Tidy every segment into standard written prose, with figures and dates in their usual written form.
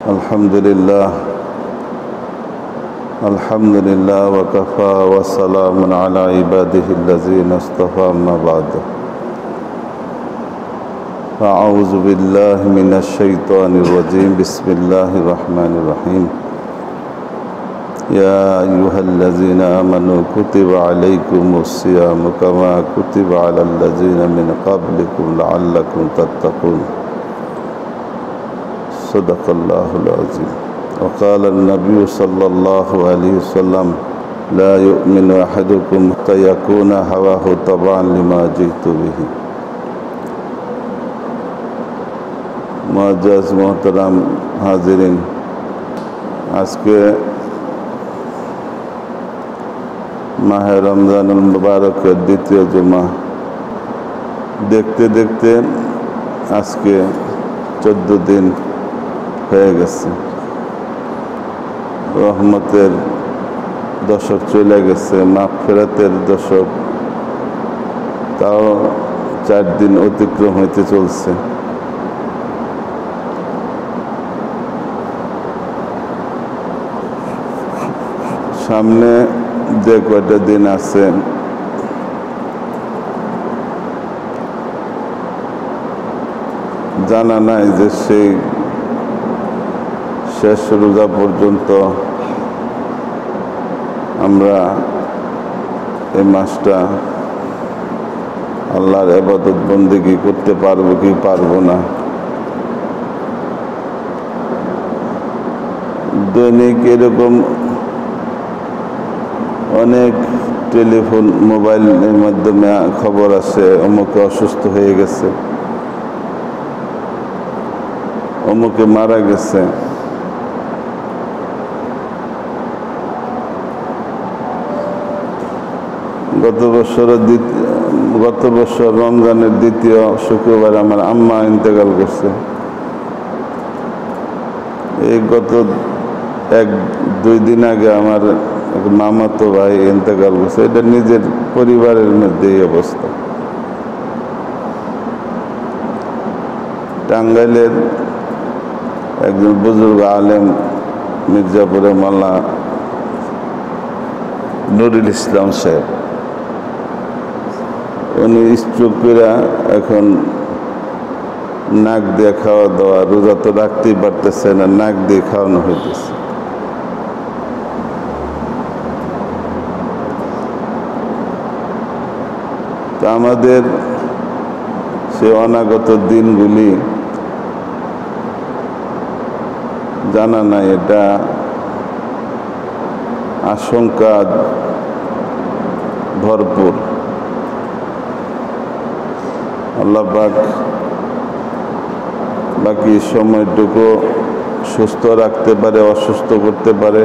الحمد لله وكفى وسلام على عباده الذين اصطفى أما بعد أعوذ بالله من الشيطان الرجيم بسم الله الرحمن الرحيم يا أيها الذين آمنوا كتب عليكم الصيام كما كتب على الذين من قبلكم لعلكم تتقون صدق الله العظيم وقال النبي صلى الله عليه وسلم لا يؤمن أحدكم حتى يكون هواه تبعا لما جئت به মুআজ্জাজ মোহতারাম হাজিরিন, আজকে মাহে রমজানুল মুবারকের দ্বিতীয় জুমা। দেখতে দেখতে আজকে 14 দিন হয়ে গেছে। রহমতের দশক চলে গেছে, মাগফিরাতের দশক তাও 4 দিন অতিক্রম হইতে চলছে। সামনে যে কয়টা দিন আছে জানা নাই যে সেই শেষ রোজা পর্যন্ত আমরা এই মাসটা আল্লাহর ইবাদত বন্দেগী করতে পারবো কি পারবো না। দৈনিক এরকম অনেক টেলিফোন মোবাইলের মাধ্যমে খবর আসে, অমুকে অসুস্থ হয়ে গেছে, অমুকে মারা গেছে। গত বছর রমজানের দ্বিতীয় শুক্রবার আমার আম্মা ইন্তেকাল করছে। এই গত 1-2 দিন আগে আমার মামাতো ভাই ইন্তেকাল করছে। এটা নিজের পরিবারের মধ্যে এই অবস্থা। টাঙ্গাইলের একজন বুজুর্গ আলেম মির্জাপুরে মাওলানা নুরুল ইসলাম সাহেব, উনি স্ট্রোক করে এখন নাক দিয়ে খাওয়া দাওয়া, রোজা তো রাখতেই পারতেছে না, নাক দিয়ে খাওয়ানো হইতেছে। তা আমাদের সে অনাগত দিনগুলি জানা নাই, এটা আশঙ্কা ভরপুর। আল্লাহ পাক বাকি সময়টুকু সুস্থ রাখতে পারে, অসুস্থ করতে পারে,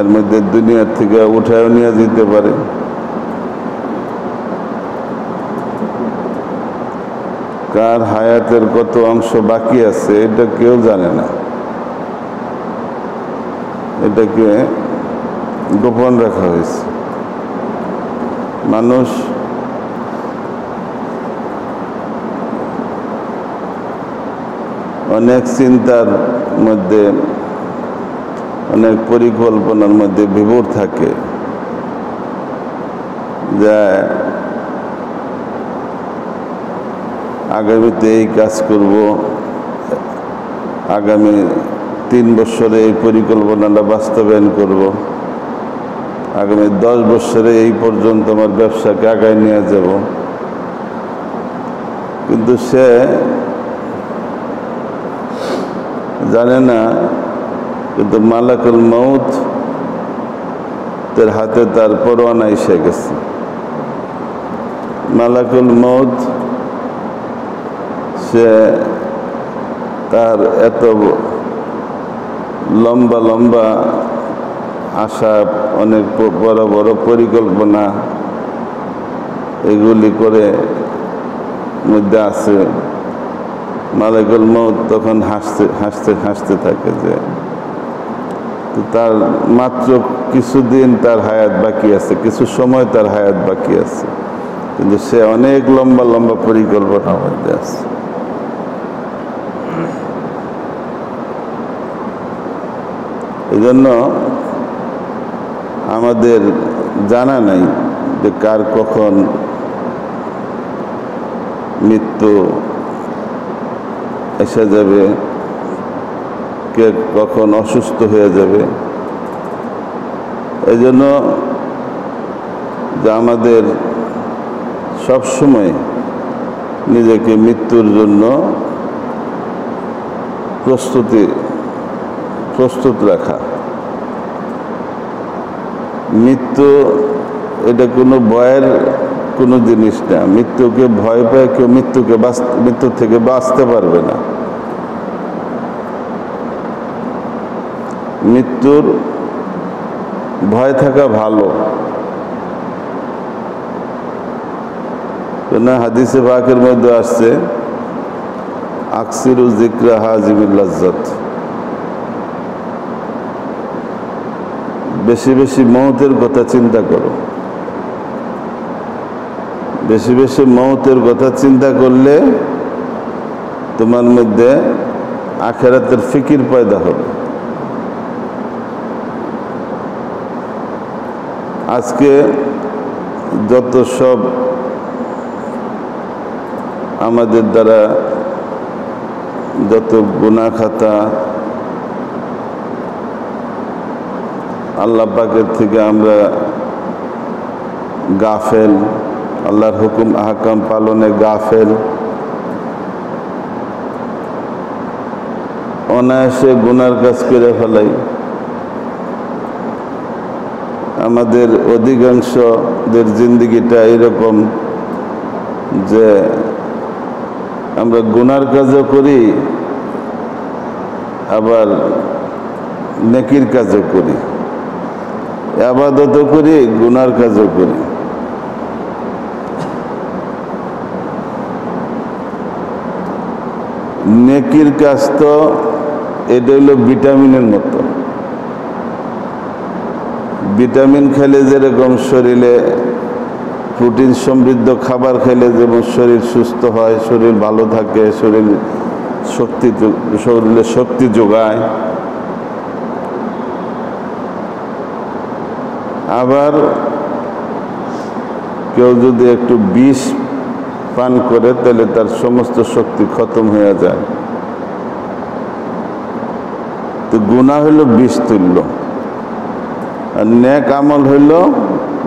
এর মধ্যে দুনিয়ার থেকে উঠায় নিয়ে যেতে পারে। কার হায়াতের কত অংশ বাকি আছে এটা কেউ জানে না, এটাকে গোপন রাখা হয়েছে। মানুষ অনেক চিন্তার মধ্যে, অনেক পরিকল্পনার মধ্যে বিভোর থাকে, যে আগামীতে এই কাজ করব, আগামী 3 বছরে এই পরিকল্পনাটা বাস্তবায়ন করব, আগামী 10 বছরে এই পর্যন্ত আমার ব্যবসাকে আগায় নিয়ে যাব। কিন্তু সে জানে না, কিন্তু মালাকুল মউত তার হাতে তার পরোয়ানা এসে গেছে। মালাকুল মউত সে তার এত লম্বা লম্বা আশা, অনেক বড় বড় পরিকল্পনা এগুলি করে মধ্যে আছে। মালাকুল মউত তখন হাসতে থাকে যে তার মাত্র কিছুদিন তার হায়াত বাকি আছে, কিছু সময় তার হায়াত বাকি আছে, কিন্তু সে অনেক লম্বা লম্বা পরিকল্পনার মধ্যে আছে। এই জন্য আমাদের জানা নাই যে কার কখন মৃত্যু এসে যাবে, কে কখন অসুস্থ হয়ে যাবে। এই জন্য যে আমাদের সবসময় নিজেকে মৃত্যুর জন্য প্রস্তুত রাখা। মৃত্যু এটা কোনো ভয়ের কোনো জিনিস না। মৃত্যুকে ভয় পায় কেউ মৃত্যু থেকে বাঁচতে পারবে না। মৃত্যুর ভয় থাকা ভালো। না হাদিসে পাকের মধ্যে আসছে আকসিরু যিকরা হাজিমিল লাজ্জাত, বেশি বেশি মওতের কথা চিন্তা করো। বেশি বেশি মওতের কথা চিন্তা করলে তোমার মধ্যে আখিরাতের ফিকির পয়দা হবে। আজকে যত সব আমাদের দ্বারা যত গুনাহ খাতা আল্লাহ পাকের থেকে আমরা গাফেল, আল্লাহর হুকুম আহকাম পালনে গাফেল, অনায়াসে গুনার কাজ করে ফেলাই। আমাদের অধিকাংশদের জিন্দিগিটা এরকম যে আমরা গুনার কাজও করি, আবার নেকির কাজও করি, ইবাদতও করি, গুনার কাজও করি। নেকির কাজ তো এটা হলো ভিটামিনের মতো। ভিটামিন খেলে যেরকম শরীরে প্রোটিন সমৃদ্ধ খাবার খেলে যেমন শরীর সুস্থ হয়, শরীর ভালো থাকে, শরীরে শক্তি যোগায়, আবার কেউ যদি একটু বিষ পান করে তাহলে তার সমস্ত শক্তি খতম হয়ে যায়। তো গুনাহ হইল বিষ তুল্য, আর নেক আমল হইল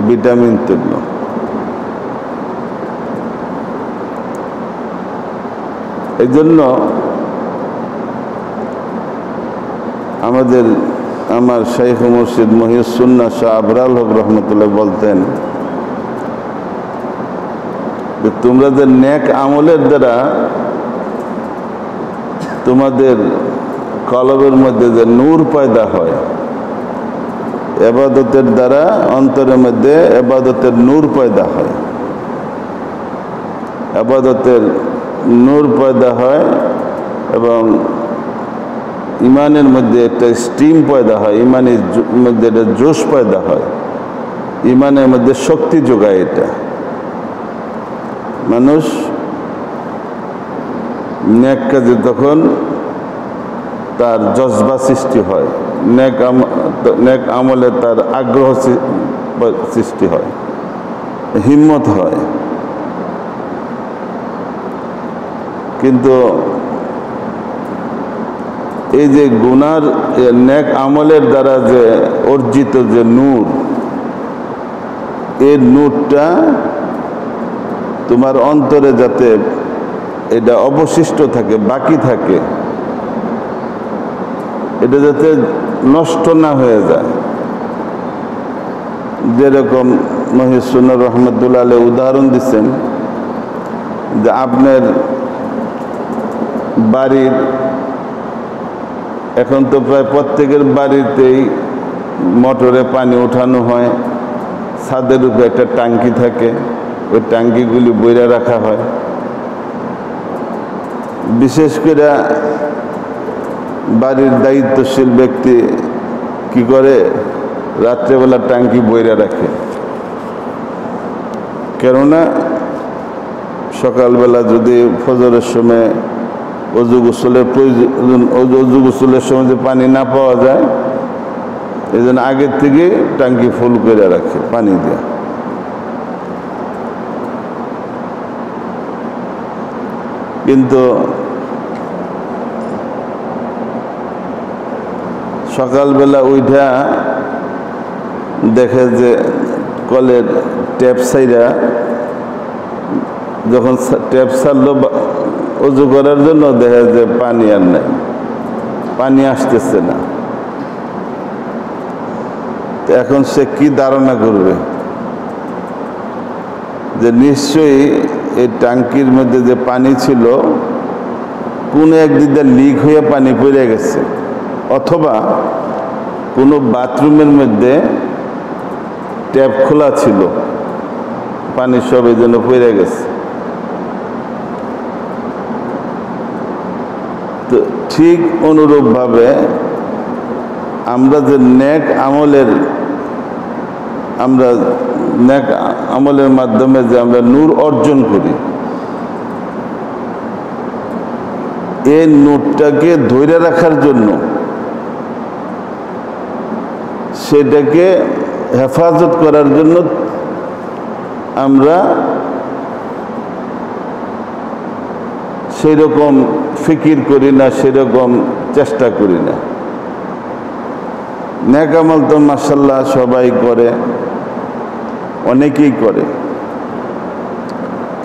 ভিটামিন তুল্য। এই জন্য আমার শাইখ মুর্শিদ মহিউসুন্নাহ শাহ আবরাল হক রহমতুল্লাহ বলতেন যে তোমরা যে নেক আমলের দ্বারা তোমাদের কলবের মধ্যে যে নূর পয়দা হয়, ইবাদতের দ্বারা অন্তরের মধ্যে ইবাদতের নূর পয়দা হয়, ইবাদতের নূর পয়দা হয় এবং ইমানের মধ্যে একটা স্টিম পয়দা হয়, ইমানের মধ্যে একটা জোশ পয়দা হয়, ইমানের মধ্যে শক্তি যোগায়। এটা মানুষ নেক কাজে তখন তার জজবা সৃষ্টি হয়, নেক আমলে তার আগ্রহ সৃষ্টি হয়, হিম্মত হয়। কিন্তু এই যে গুনার নেক আমলের দ্বারা যে অর্জিত যে নূর, এই নূরটা তোমার অন্তরে যাতে এটা অবশিষ্ট থাকে, বাকি থাকে, এটা যাতে নষ্ট না হয়ে যায়। যেরকম মহিউসুন্নাহ রহমতুল্লাহ আলাইহি উদাহরণ দিচ্ছেন যে আপনার বাড়ির, এখন তো প্রায় প্রত্যেকের বাড়িতেই মোটরে পানি ওঠানো হয়, ছাদের উপরে একটা ট্যাঙ্কি থাকে, ওই ট্যাঙ্কিগুলি বইরা রাখা হয়। বিশেষ করে বাড়ির দায়িত্বশীল ব্যক্তি কি করে, রাত্রেবেলা ট্যাঙ্কি বইরা রাখে। কেননা সকালবেলা যদি ফজরের সময় অজু গোসলের প্রয়োজন, অজু গোসলের সময় যে পানি না পাওয়া যায়, এই জন্য আগের থেকে ট্যাঙ্কি ফুল করে রাখে পানি দিয়ে। কিন্তু সকালবেলা উঠা দেখে যে কলের ট্যাপ সাইরা, যখন ট্যাপ ছাড়লো অজু করার জন্য দেখে যে পানি আর নাই, পানি আসতেছে না। এখন সে কি ধারণা করবে যে নিশ্চয়ই এই ট্যাঙ্কির মধ্যে যে পানি ছিল কোনো একদিক দিয়ে লিক হয়ে পানি পড়ে গেছে, অথবা কোনো বাথরুমের মধ্যে ট্যাপ খোলা ছিল, পানি সব এই জন্য পড়ে গেছে। তো ঠিক অনুরূপভাবে আমরা যে নেক আমলের মাধ্যমে যে আমরা নূর অর্জন করি, এই নূরটাকে ধরে রাখার জন্য, সেটাকে হেফাজত করার জন্য আমরা সেরকম ফিকির করি না, সেরকম চেষ্টা করি না। নেক আমল তো মাশাআল্লাহ সবাই করে, অনেকেই করে,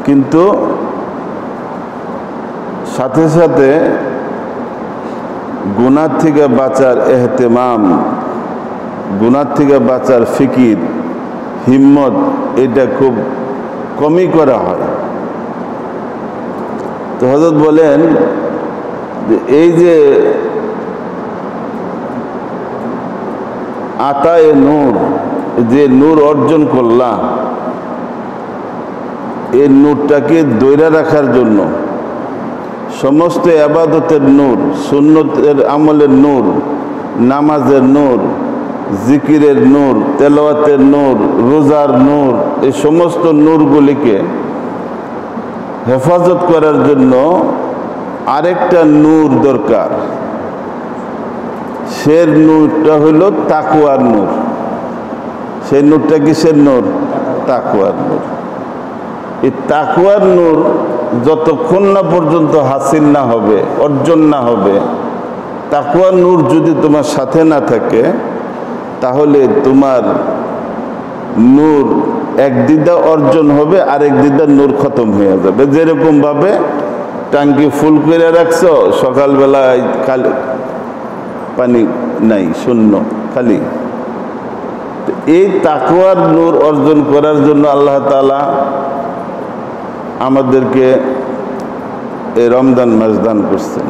কিন্তু সাথে সাথে গুনাহ থেকে বাঁচার এহতেমাম, গুনাহ থেকে বাঁচার ফিকির, হিম্মত, এটা খুব কমই করা হয়। তো হযরত বলেন যে এই যে আতায়ে নূর, যে নূর অর্জন করলাম, এই নূরটাকে ধরে রাখার জন্য সমস্ত ইবাদতের নূর, সুন্নতের আমলের নূর, নামাজের নূর, জিকিরের নূর, তেলাওয়াতের নূর, রোজার নূর, এই সমস্ত নূরগুলিকে হেফাজত করার জন্য আরেকটা নূর দরকার। সে নূরটা হলো তাকওয়ার নূর। সেই নূরটা কিসের নূর? তাকওয়ার নূর। এই তাকওয়ার নূর যতক্ষণ না পর্যন্ত হাসিল না হবে, অর্জন না হবে, তাকওয়ার নূর যদি তোমার সাথে না থাকে, তাহলে তোমার নূর এক দিদা অর্জন হবে, আরেক দিদা নূর খতম হয়ে যাবে। যেরকম ভাবে ট্যাঙ্কি ফুল করে রাখছো, সকালবেলায় খালি পানি নাই, শূন্য খালি। এই তাকওয়ার নূর অর্জন করার জন্য আল্লাহ তাআলা আমাদেরকে এই রমজান মাস দান করছেন,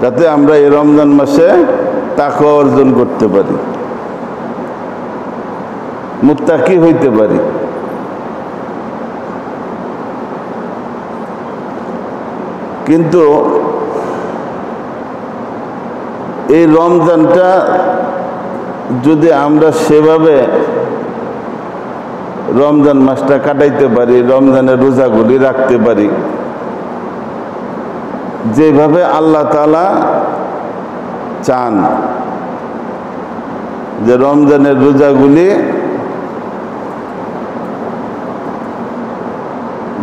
যাতে আমরা এই রমজান মাসে তাকওয়া অর্জন করতে পারি, মুত্তাকি হইতে পারি। কিন্তু এই রমজানটা যদি আমরা সেভাবে রমজান মাসটা কাটাইতে পারি, রমজানের রোজাগুলি রাখতে পারি, যেভাবে আল্লাহ তাআলা চান যে রমজানের রোজাগুলি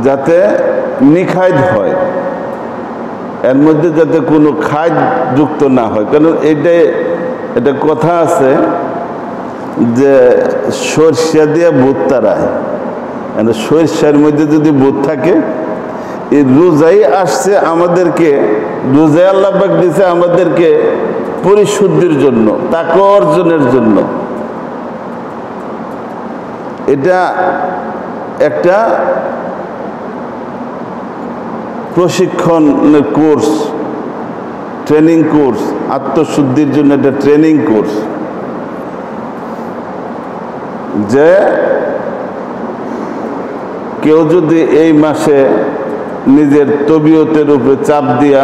যাতে নিখাদ হয়, এর মধ্যে যাতে কোনো খাদ যুক্ত না হয়। কারণ এটা কথা আছে যে সরষা দিয়ে ভূত তাড়ায়, মানে সরষার মধ্যে যদি ভূত থাকে, এই রোজাই আসছে আমাদেরকে, রোজাই আল্লাহ পাক দিয়েছে আমাদেরকে পরিশুদ্ধির জন্য, তাকওয়া অর্জনের জন্য। এটা একটা প্রশিক্ষণের কোর্স, ট্রেনিং কোর্স, আত্মশুদ্ধির জন্য একটা ট্রেনিং কোর্স, যে কেউ যদি এই মাসে নিজের তবিয়তের উপরে চাপ দিয়া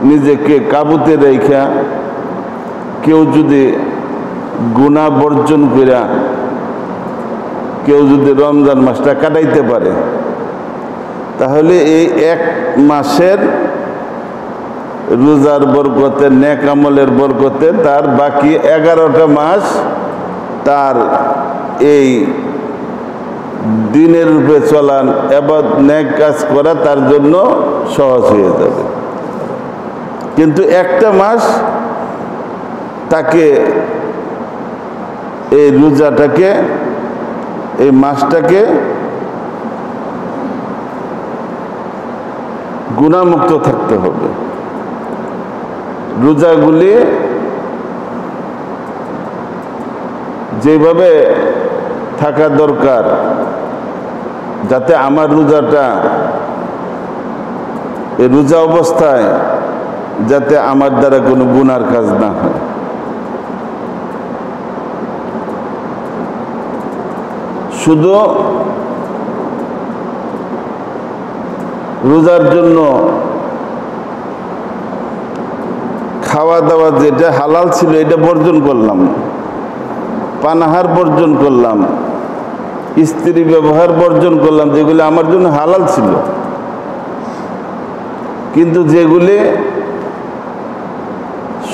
নিজেকে কাবুতে রেখা কেউ যদি গুনাহ বর্জন কইরা কেউ যদি রমজান মাসটা কাটাইতে পারে, তাহলে এই এক মাসের রোজার বরকতে, নেক আমলের বরকতে তার বাকি 11টা মাস তার এই দিনের রূপে চলান এবার নেক কাজ করা তার জন্য সহজ হয়ে যাবে। কিন্তু একটা মাস তাকে এই রোজাটাকে, এই মাসটাকে গুনাহমুক্ত থাকতে হবে। রোজাগুলি যেভাবে থাকা দরকার যাতে আমার রোজাটা, এই রোজা অবস্থায় যাতে আমার দ্বারা কোনো গুনার কাজ না হয়। শুধু রোজার জন্য খাওয়া দাওয়া যেটা হালাল ছিল এটা বর্জন করলাম, পানাহার বর্জন করলাম, স্ত্রী ব্যবহার বর্জন করলাম, যেগুলি আমার জন্য হালাল ছিল। কিন্তু যেগুলি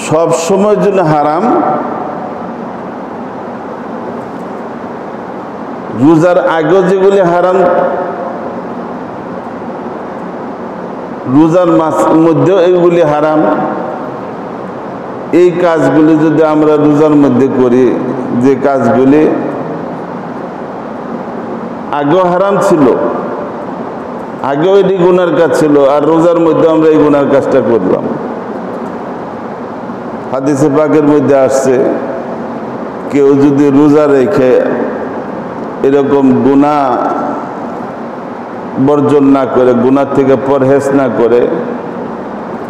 সব সময়ের জন্য হারাম, রোজার আগেও যেগুলি হারাম, রোজার মাস মধ্যেও এইগুলি হারাম, এই কাজগুলি যদি আমরা রোজার মধ্যে করি, যে কাজগুলি আগেও হারাম ছিল, আগেও এটি গুনার কাজ ছিল, আর রোজার মধ্যে আমরা এই গুনার কাজটা করলাম। হাদিসে পাকের মধ্যে আসছে, কেউ যদি রোজা রেখে এরকম গুনাহ বর্জন না করে, গুনাহ থেকে পরহেজ না করে,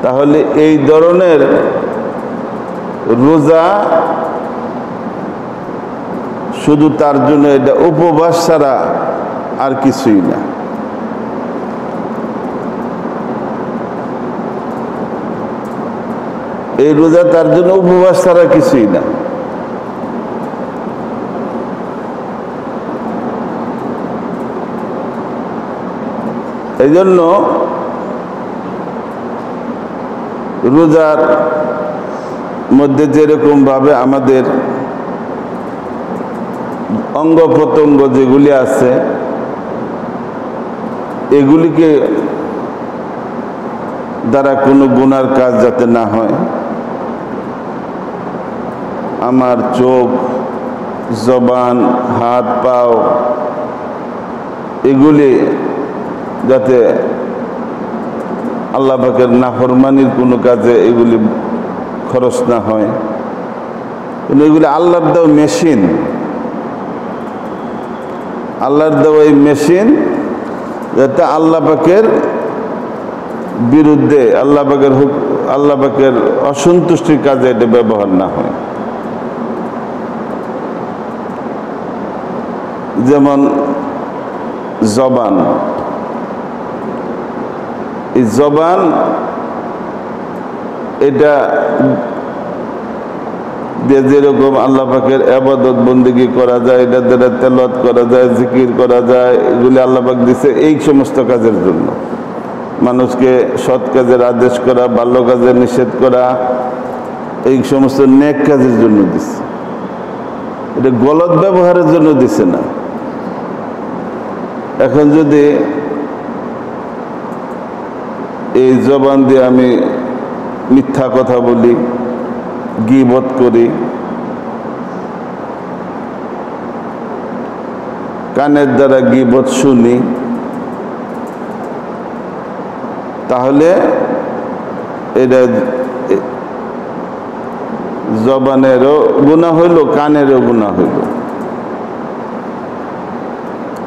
তাহলে এই ধরনের রোজা শুধু তার জন্য এটা উপবাস ছাড়া আর কিছুই না। এই রোজা তার জন্য উপবাস ছাড়া কিছুই না। এই জন্য রোজার মধ্যে যেরকম ভাবে আমাদের অঙ্গ প্রত্যঙ্গ যেগুলি আছে এগুলিকে দ্বারা কোনো গুনার কাজ যাতে না হয়, আমার চোখ, জবান, হাত, পাও এগুলি যাতে আল্লাহ পাকের নাফরমানির কোনো কাজে এগুলি খরচ না হয়। কিন্তু এগুলি আল্লাহর দেওয়া মেশিন, আল্লাহর দেওয়া এই মেশিন যাতে আল্লাহ পাকের বিরুদ্ধে, আল্লাহ পাকের অসন্তুষ্টির কাজে এটা ব্যবহার না হয়। যেমন জবান, এই জবান এটা দিয়ে যেরকম আল্লাহ পাকের ইবাদত বন্দেগী করা যায়, এটা দ্বারা তেলাওয়াত করা যায়, জিকির করা যায়, এগুলি আল্লাহ পাক দিছে এই সমস্ত কাজের জন্য। মানুষকে সৎ কাজের আদেশ করা, ভালো কাজের নিষেধ করা, এই সমস্ত নেক কাজের জন্য দিছে, এটা গলত ব্যবহারের জন্য দিছে না। এখন যদি এই জবান দিয়ে আমি মিথ্যা কথা বলি, গীবত করি, কানের দ্বারা গীবত শুনি, তাহলে এটা জবানেরও গুনাহ হইল, কানেরও গুনাহ হইল।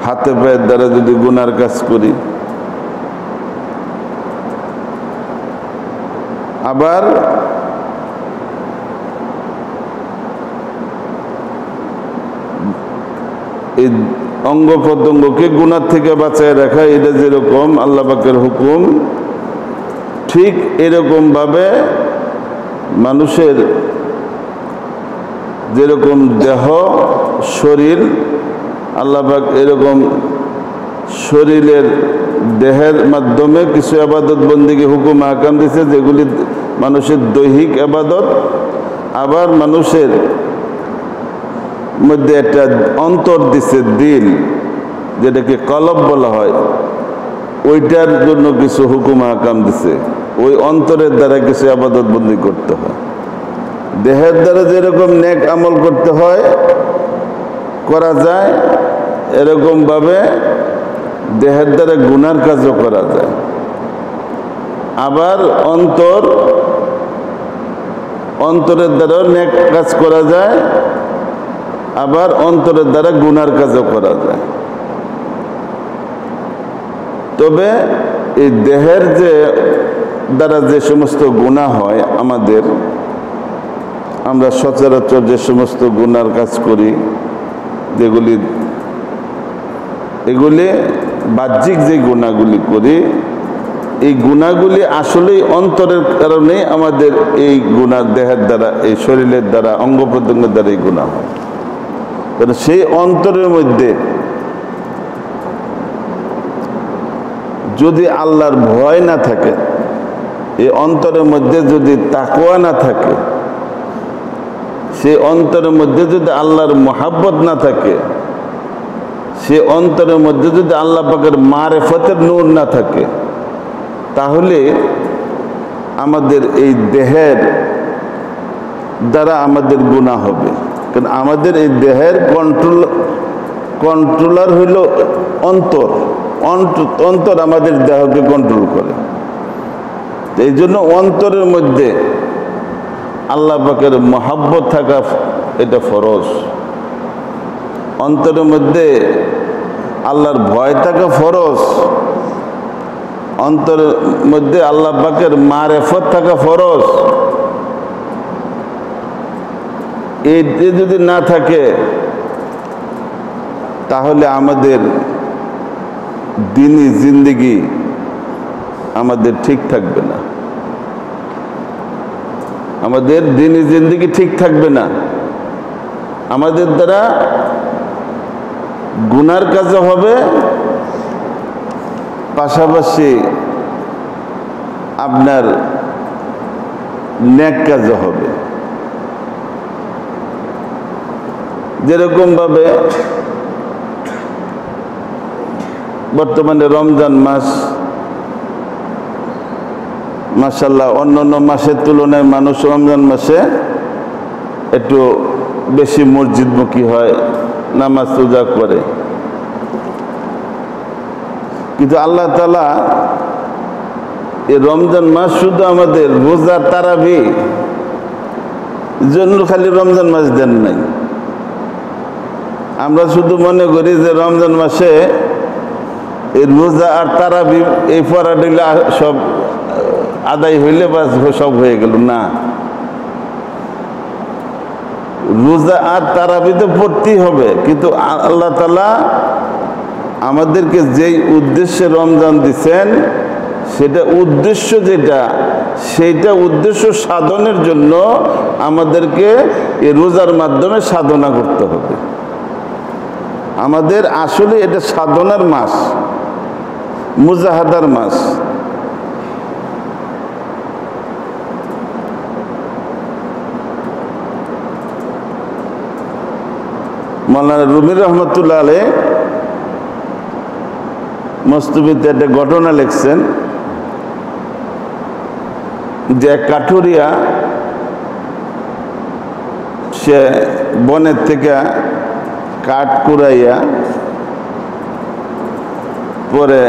হাতে পায়ের দ্বারা যদি গুনার কাজ করি, আবার এই অঙ্গ প্রত্যঙ্গকে গুনার থেকে বাঁচায় রাখা, এটা যেরকম আল্লাহ পাকের হুকুম, ঠিক এরকম ভাবে মানুষের যেরকম দেহ, শরীর, আল্লাহ পাক এরকম শরীরের দেহের মাধ্যমে কিছু ইবাদত বন্দেগী হুকুম আহকাম দিয়েছে, যেগুলি মানুষের দৈহিক ইবাদত, আবার মানুষের মধ্যে একটা অন্তর দিছে, দিল, যেটাকে কলব বলা হয়, ওইটার জন্য কিছু হুকুম আহকাম দিছে। ওই অন্তরের দ্বারা কিছু ইবাদত বন্দি করতে হয়। দেহের দ্বারা যেরকম নেক আমল করতে হয়, করা যায়, এরকম ভাবে দেহের দ্বারা গুনার কাজও করা যায়। আবার অন্তরের দ্বারাও নেক কাজ করা যায়, আবার অন্তরের দ্বারা গুনার কাজও করা যায়। তবে এই দেহের দ্বারা যে সমস্ত গুনাহ হয় আমাদের, আমরা সচরাচর যে সমস্ত গুনার কাজ করি, এগুলি বাহ্যিক যে গুনাহগুলি করি, এই গুনাহগুলি আসলেই অন্তরের কারণে আমাদের এই গুনাহ দেহের দ্বারা, এই শরীরের দ্বারা, অঙ্গ প্রত্যঙ্গের দ্বারা এই গুনাহ হয়। কারণ সেই অন্তরের মধ্যে যদি আল্লাহর ভয় না থাকে, এই অন্তরের মধ্যে যদি তাকওয়া না থাকে, সেই অন্তরের মধ্যে যদি আল্লাহর মহাব্বত না থাকে, সে অন্তরের মধ্যে যদি আল্লাহ পাকের মারেফতের নূর না থাকে, তাহলে আমাদের এই দেহের দ্বারা আমাদের গুনাহ হবে। কারণ আমাদের এই দেহের কন্ট্রোলার হইল অন্তর। অন্তর আমাদের দেহকে কন্ট্রোল করে। এই জন্য অন্তরের মধ্যে আল্লাহ পাকের মহাব্বত থাকা এটা ফরজ। অন্তরের মধ্যে আল্লাহর ভয় থাকা ফরজ। অন্তরের মধ্যে আল্লাহ পাকের মারেফত থাকা ফরজ। এইটা যদি না থাকে, তাহলে আমাদের দিনই জিন্দেগি আমাদের ঠিক থাকবে না। আমাদের দিনই জিন্দেগি ঠিক থাকবে না। আমাদের দ্বারা গুনার কাজও হবে, পাশাপাশি আপনার নেক কাজও হবে। যেরকম ভাবে বর্তমানে রমজান মাস, মাশাআল্লাহ অন্যান্য মাসের তুলনায় মানুষ রমজান মাসে একটু বেশি মসজিদমুখী হয়, নামাজ রোজা করে। কিন্তু আল্লাহ তাআলা এই রমজান মাস শুধু আমাদের রোজা তারাবি জন্য খালি রমজান মাস দেন নাই। আমরা শুধু মনে করি যে রমজান মাসে এই রোজা আর তারাবি এই পড়া দিলে সব আদায় হইলে বা সব হয়ে গেল। না, রোজা আর তারাবি তো পড়তেই হবে। কিন্তু আল্লাহ তাআলা আমাদেরকে যেই উদ্দেশ্যে রমজান দিচ্ছেন, সেটা উদ্দেশ্য সেইটা উদ্দেশ্য সাধনের জন্য আমাদেরকে এই রোজার মাধ্যমে সাধনা করতে হবে। আমাদের আসলে এটা সাধনার মাস, মুজাহাদার মাস। মাওলানা রুমি রহমতুল্লাহ আলাইহ মস্তবিতে একটা ঘটনা লিখছেন যে কাঠুরিয়া সে বনের থেকে কাঠ কুড়াইয়া, পরে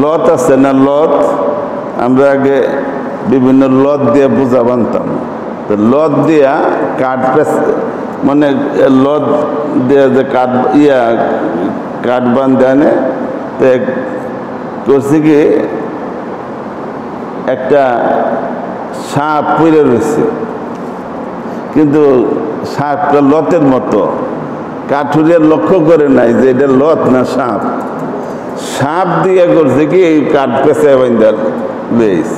লত আছে না, লত আমরা আগে বিভিন্ন লত দিয়ে বোঝা বানতাম, তো লত দিয়া কাঠ মানে লত দিয়ে যে কাঠ বান্ধে আনে, তো করছে কি একটা সাপ পড়ে রয়েছে, কিন্তু সাপটা লতের মতো। কাঠুরিয়া লক্ষ্য করে নাই যে এটা লত না সাপ। সাপ দিয়ে করছে কি এই কাঠ পেঁচায় বান্ধার বেশ।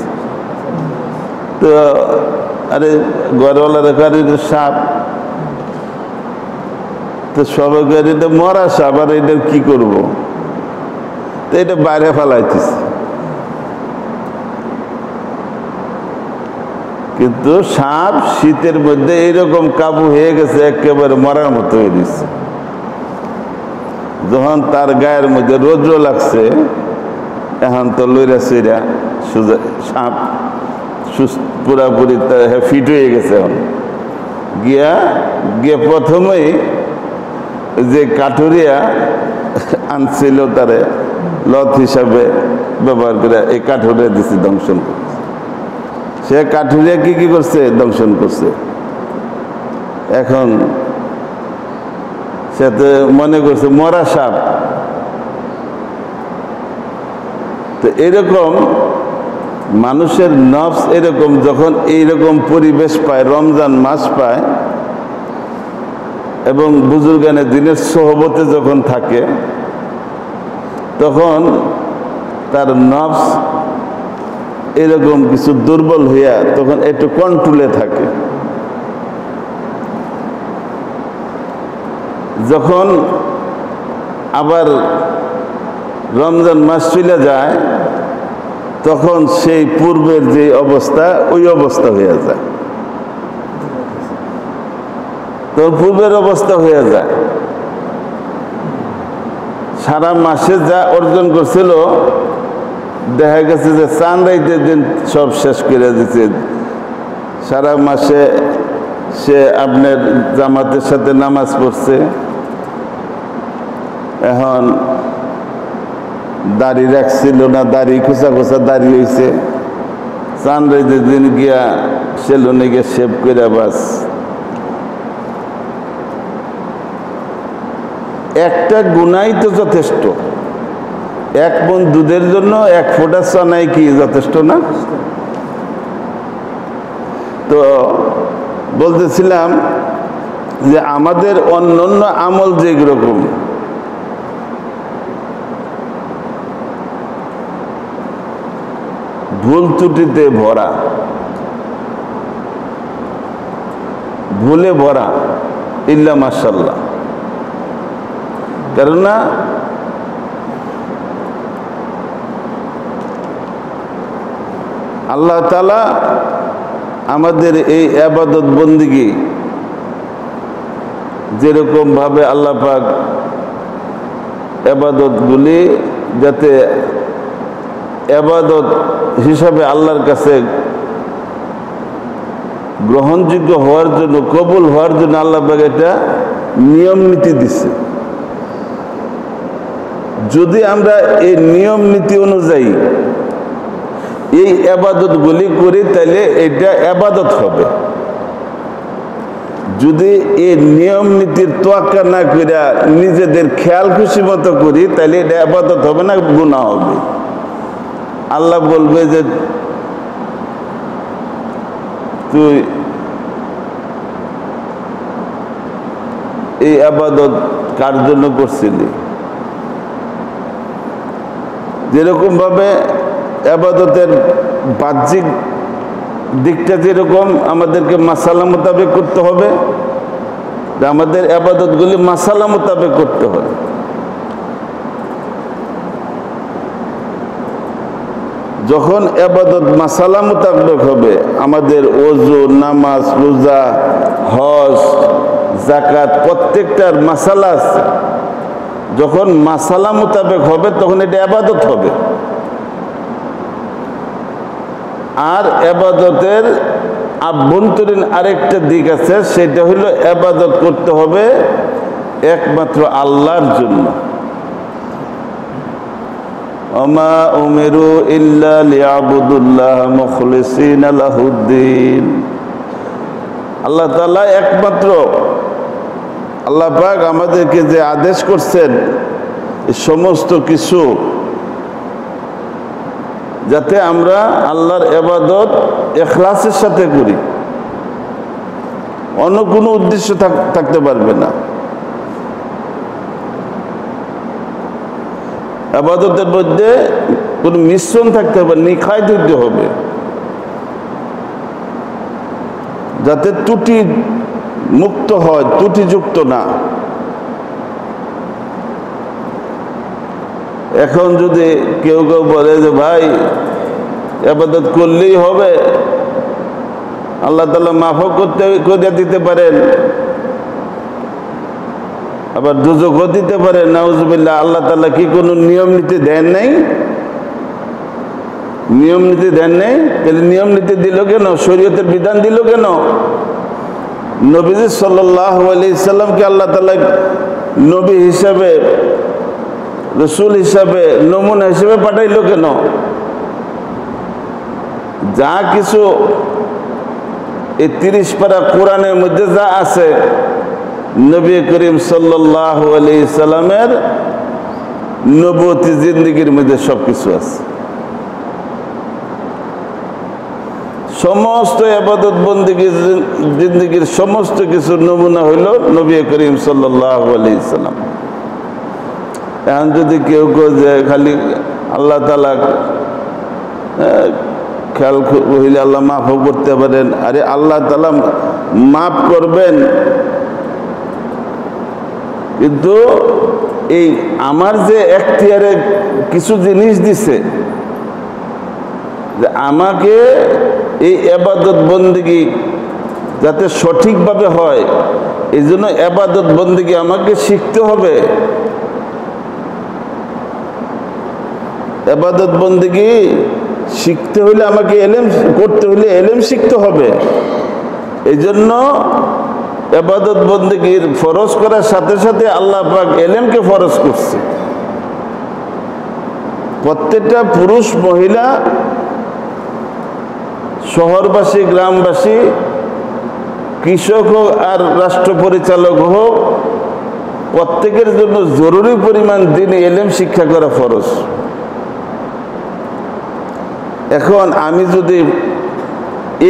তো আরে ঘরওয়ালা দেখো আর এটা সাপ, তো সবাই এটা মরা সাপ, আর এটা কি করবো, তো এটা বাইরে ফেলাইতেছে। কিন্তু সাপ শীতের মধ্যে এইরকম কাবু হয়ে গেছে, একেবারে মরার মতো হয়ে গেছে। যখন তার গায়ের মধ্যে রৌদ্র লাগছে, এখন তো লইরা সইরা সোজা সাপ পুরাপুরি ফিট হয়ে গেছে। এখন গিয়ে প্রথমেই যে কাঠুরিয়া আনছিল তারে লত হিসাবে ব্যবহার করে এই কাঠুরিয়া দিচ্ছে, দংশন করছে। সে কাঠুরিয়া কি করছে? দংশন করছে। এখন সে তো মনে করছে মরা সাপ। তো এরকম মানুষের নফস এরকম, যখন এইরকম পরিবেশ পায়, রমজান মাস পায় এবং বুজুর্গানে দিনের সোহবতে যখন থাকে, তখন তার নফস এরকম কিছু দুর্বল হইয়া তখন একটু কন্ট্রোলে থাকে। যখন আবার রমজান মাস চলে যায়, তখন সেই পূর্বের যে অবস্থা, ওই অবস্থা হয়ে যায়। তো পূর্বের অবস্থা হয়ে যায়। সারা মাসে যা অর্জন করছিল, দেখা গেছে যে চাঁদাইতের দিন সব শেষ করে দিচ্ছে। সারা মাসে সে আপনার জামাতের সাথে নামাজ পড়ছে, এখন দাড়ি রাখছিল না, দাড়ি খোঁচা খোঁচা দাড়ি হয়েছে। চাঁদাইতের দিন গিয়া সেলুনে গিয়ে শেভ করে বাস একটা গুনাই তো যথেষ্ট। এক মণ দুধের জন্য এক ফোঁটা চানাই কি যথেষ্ট না? তো বলতেছিলাম যে আমাদের অন্যান্য আমল যেরকম, ভুল ত্রুটিতে ভরা, ভুলে ভরা, ইল্লা মাশাআল্লাহ। কেননা আল্লাহ তাআলা আমাদের এই ইবাদত বন্দেগী যেরকম ভাবে আল্লাহ পাক ইবাদতগুলি যাতে ইবাদত হিসাবে আল্লাহর কাছে গ্রহণযোগ্য হওয়ার জন্য, কবুল হওয়ার জন্য আল্লাহ পাক এটা নিয়ম নীতি দিচ্ছে। যদি আমরা এই নিয়ম নীতি অনুযায়ী এই ইবাদতগুলি করি, তাহলে এটা ইবাদত হবে। যদি এই নিয়ম নীতির তোয়াক্কা না কইরা নিজেদের খেয়াল খুশি মতো করি, তাহলে এটা ইবাদত হবে না, গুনাহ হবে। আল্লাহ বলবে যে তুই এই ইবাদত কার জন্য করছিলি? যেরকম ভাবে ইবাদতের বাহ্যিক দিকটা যেরকম আমাদেরকে মাসালা মোতাবেক করতে হবে, আমাদের ইবাদতগুলি মাসালা মোতাবেক করতে হবে। যখন ইবাদত মাসালা মোতাবেক হবে, আমাদের ওযু, নামাজ, রোজা, হজ, যাকাত প্রত্যেকটার মাসালা আছে। যখন মাসালা মোতাবেক হবে, তখন এটা ইবাদত হবে। আর ইবাদতের আভ্যন্তরীণ আরেকটা দিক আছে, সেটা হলো ইবাদত করতে হবে একমাত্র আল্লাহর জন্য। ওমা উমিরু ইল্লা লিয়াবুদুল্লাহ মুখলিসিনা লাহুদ্দিন। আল্লাহ তাআলা একমাত্র, আল্লাহ পাক আমাদেরকে যে আদেশ করছেন, এই সমস্ত কিছু যাতে আমরা আল্লাহর ইবাদত ইখলাসের সাথে করি, অন্য কোনো উদ্দেশ্য থাকতে পারবে না। ইবাদতের মধ্যে কোনো মিশ্রণ থাকতে হবে, নিখায় দিতে হবে, যাতে ত্রুটি মুক্ত হয়, ত্রুটিযুক্ত না। এখন যদি কেউ কেউ বলে যে ভাই ইবাদত করলেই হবে, আল্লাহ তাআলা মাফও করে দিতে পারেন, আবার দুজকও দিতে পারেন। নাউজুবিল্লাহ। আল্লাহ তাআলা কি কোনো নিয়ম নীতি দেন নাই? নিয়ম নীতি দেন নাই? তাহলে নিয়ম নীতি দিল কেন? শরীয়তের বিধান দিল কেন? নবীজি সাল্লাল্লাহু আলাইহি সাল্লামকে আল্লাহ তাআলা নবী হিসাবে, রাসূল হিসাবে, নমুনা হিসাবে পাঠাইলো কেন? যা কিছু এই 30 পারা কোরআনের মধ্যে যা আছে, নবী করিম সাল্লাল্লাহু আলাইহি সাল্লামের নবুয়তি জিন্দেগির মধ্যে সব কিছু আছে। সমস্ত ইবাদত বন্দেগী জিন্দেগির সমস্ত কিছু নমুনা হইল নবী করিম সাল্লাল্লাহু আলাইহি সাল্লাম। এখন যদি কেউ যে খালি আল্লাহ তাআলা খেয়াল হইলে আল্লাহ মাফও করতে পারেন, আরে আল্লাহ তাআলা মাফ করবেন, কিন্তু এই আমার যে এখতিয়ারে কিছু জিনিস দিছে, যে আমাকে এই ইবাদত বন্দেগী যাতে সঠিকভাবে হয়, এই জন্য ইবাদত বন্দেগী আমাকে শিখতে হবে। ইবাদত বন্দেগী শিখতে হলে আমাকে এলেম করতে হলে এলেম শিখতে হবে। এই জন্য ইবাদত বন্দেগীর ফরজ করার সাথে সাথে আল্লাহ পাক এলেমকে ফরজ করছে। প্রত্যেকটা পুরুষ মহিলা, শহরবাসী গ্রামবাসী, কৃষক হোক আর রাষ্ট্র পরিচালক হোক, প্রত্যেকের জন্য জরুরি পরিমাণ দিনে এলেম শিক্ষা করা ফরজ। এখন আমি যদি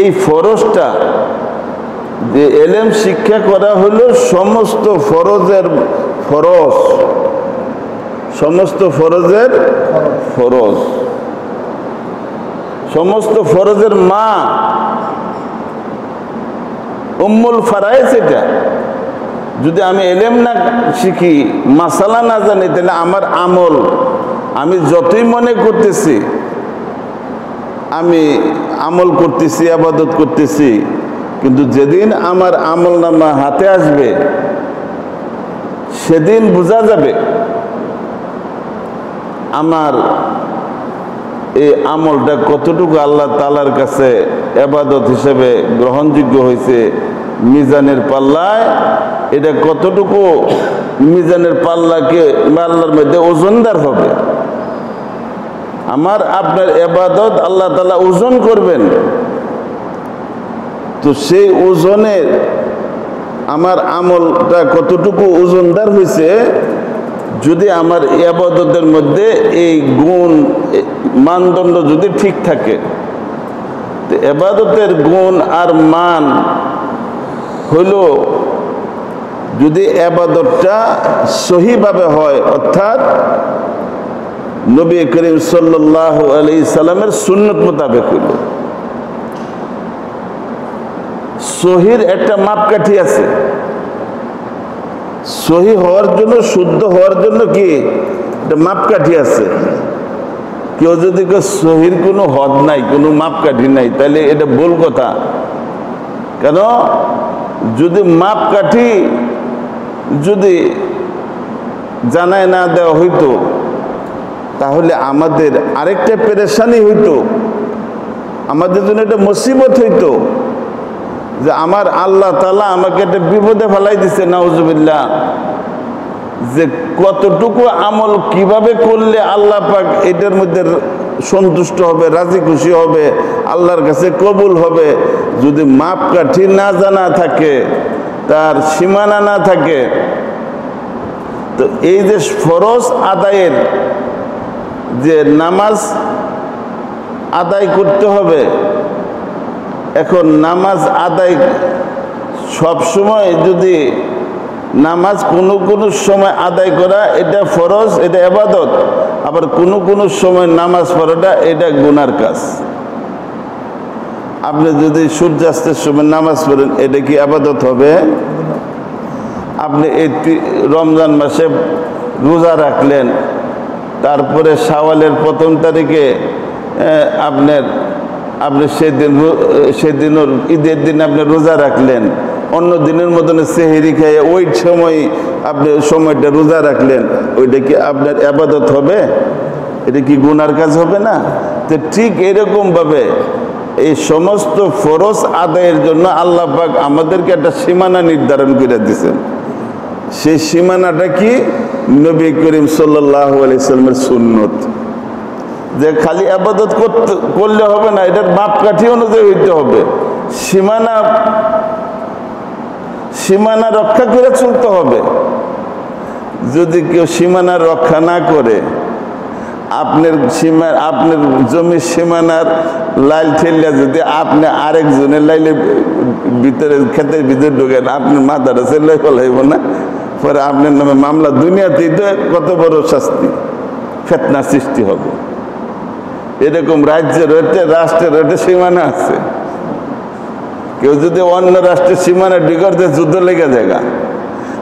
এই ফরজটা, যে এলেম শিক্ষা করা হলো সমস্ত ফরজের ফরজ, সমস্ত ফরজের ফরজ, সমস্ত ফরজের মা, উম্মুল ফারায়েজ। এটা যদি আমি এলেম না শিখি, মাসালা না জানি, তাহলে আমার আমল, আমি যতই মনে করতেছি আমি আমল করতেছি, ইবাদত করতেছি, কিন্তু যেদিন আমার আমল নামা হাতে আসবে সেদিন বোঝা যাবে আমার এই আমলটা কতটুকু আল্লাহ তাআলার কাছে ইবাদত হিসেবে গ্রহণযোগ্য হয়েছে। মিজানের পাল্লায় এটা কতটুকু মিজানের পাল্লাকে আল্লাহর মধ্যে ওজনদার হবে। আমার আপনার ইবাদত আল্লাহ তাআলা ওজন করবেন, তো সেই ওজনের আমার আমলটা কতটুকু ওজনদার হয়েছে, যদি আমার ইবাদতের মধ্যে এই গুণ মানদণ্ড যদি ঠিক থাকে, তো ইবাদতের গুণ আর মান হইল, যদি ইবাদতটা সহিভাবে হয়, অর্থাৎ নবী করিম সাল্লাল্লাহু আলাইহি সাল্লামের সুন্নত মোতাবেক হইল। সহির একটা মাপকাঠি আছে। সহি হওয়ার জন্য, শুদ্ধ হওয়ার জন্য কি একটা মাপকাঠি আছে। কেউ যদি সহির কোনো হদ নাই, কোনো মাপকাঠি নাই, তাহলে এটা ভুল কথা। কেন? যদি মাপকাঠি যদি জানায় না দেওয়া হইতো, তাহলে আমাদের আরেকটা পেরেশানি হইতো, আমাদের জন্য একটা মুসিবত হইতো, যে আমার আল্লাহ তাআলা আমাকে একটা বিপদে ফেলাই দিছে, নাউজুবিল্লাহ, যে কতটুকু আমল কিভাবে করলে আল্লাহ পাক এটার মধ্যে সন্তুষ্ট হবে, রাজি খুশি হবে, আল্লাহর কাছে কবুল হবে। যদি মাপকাঠি না জানা থাকে, তার সীমানা না থাকে, তো এই যে ফরজ আদায়ের যে নামাজ আদায় করতে হবে, এখন নামাজ আদায় সব সময় যদি নামাজ কোনো কোনো সময় আদায় করা এটা ফরজ, এটা ইবাদত, আবার কোনো কোনো সময় নামাজ পড়াটা এটা গুনার কাজ। আপনি যদি সূর্যাস্তের সময় নামাজ পড়েন, এটা কি ইবাদত হবে? আপনি এই রমজান মাসে রোজা রাখলেন, তারপরে শাওয়ালের প্রথম তারিখে আপনার আপনি সেদিন ঈদের দিন আপনি রোজা রাখলেন, অন্য দিনের মতন সেহরি খেয়ে ওই সময় আপনি সময়টা রোজা রাখলেন, ওইটা কি আপনার ইবাদত হবে? এটা কি গুনার কাজ হবে না? তো ঠিক এরকমভাবে এই সমস্ত ফরজ আদায়ের জন্য আল্লাহ পাক আমাদেরকে একটা সীমানা নির্ধারণ করে দিয়েছেন। সেই সীমানাটা কি? নবী করিম সাল্লাল্লাহু আলাইহি সাল্লামের সুন্নত। যে খালি ইবাদত করলে হবে না, এটার মাপকাঠি অনুযায়ী হইতে হবে। সীমানা রক্ষা করে চলতে হবে। যদি কেউ সীমানা রক্ষা না করে, আপনার জমির সীমানার লাইল ঠেলিয়া যদি আপনি আরেকজনের লাইলে ভিতরে ক্ষেতের ভিতরে ঢোকেন, আপনার মাথাটা ছেলে ফেলাইব না? পরে আপনার নামে মামলা, দুনিয়াতেই তো কত বড় শাস্তি, ফিতনা সৃষ্টি হবে। এরকম রাজ্যের রয়েছে, রাষ্ট্রের রয়েছে সীমানা আছে। কেউ যদি অন্য রাষ্ট্রের সীমানা ডিগরতে যুদ্ধ লেগে যায়,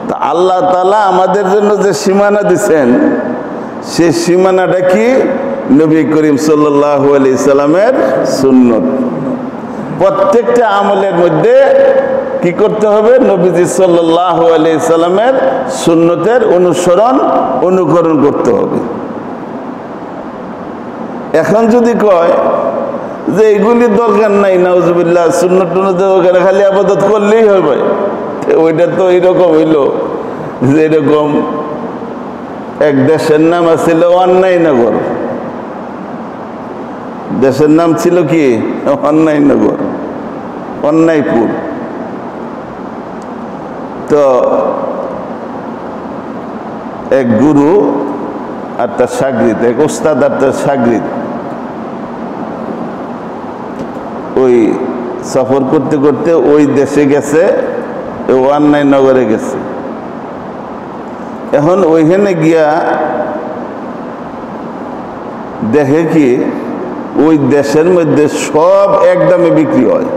তা আল্লাহ তাআলা আমাদের জন্য যে সীমানা দিচ্ছেন, সেই সীমানাটা কি? নবী করিম সাল্লাল্লাহু আলাইহি সাল্লামের সুন্নত। প্রত্যেকটা আমলের মধ্যে কি করতে হবে? নবীজি সাল্লাল্লাহু আলাইহি সাল্লামের সুন্নতের অনুকরণ করতে হবে। এখন যদি কয় যে এগুলির দরকার নাই, নাউজুবিল্লাহ, সুন্নত অনুযায়ী খালি ইবাদত করলেই হবে, ওইটা তো এইরকম হইল যে এরকম এক দেশের নাম ছিল অন্যায়নগর। দেশের নাম ছিল কি? অন্যায়নগর, অন্যায়পুর। তো এক গুরু আর তার শাগরিদ, এক ওস্তাদ আর তার শাগরিদ ওই সফর করতে করতে ওই দেশে গেছে, অন্যায়নগরে গেছে। এখন ওইখানে গিয়া দেখে কি ওই দেশের মধ্যে সব এক দামে বিক্রি হয়।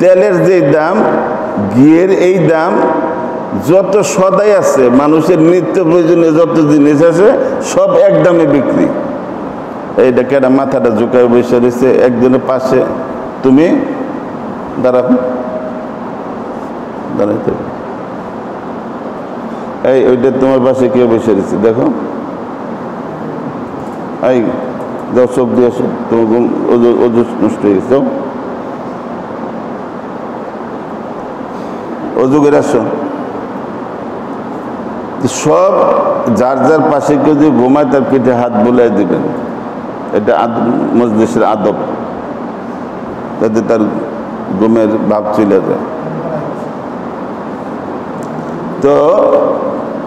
তেলের যে দাম, ঘিয়ের এই দাম, যত সদাই আছে, মানুষের নিত্য প্রয়োজনীয় যত জিনিস আছে, সব এক দামে বিক্রি। এইটা কেনা মাথাটা ঝুঁকায় বসে রয়েছে একজনের পাশে। তুমি দাঁড়াইতে, এই ওইটা তোমার পাশে কেউ বসে রয়েছে, দেখো। এই যাও, চোখ দিয়ে আসো, তোমার অজু নষ্ট হয়ে গেছে, অজু করে আসো। সব যার যার পাশে কেউ যদি ঘুমায়, তার পিঠে হাত বুলাই দিবেন। এটা মজলিসের আদব, যাতে তার ঘুমের ভাব চলে যায়। তো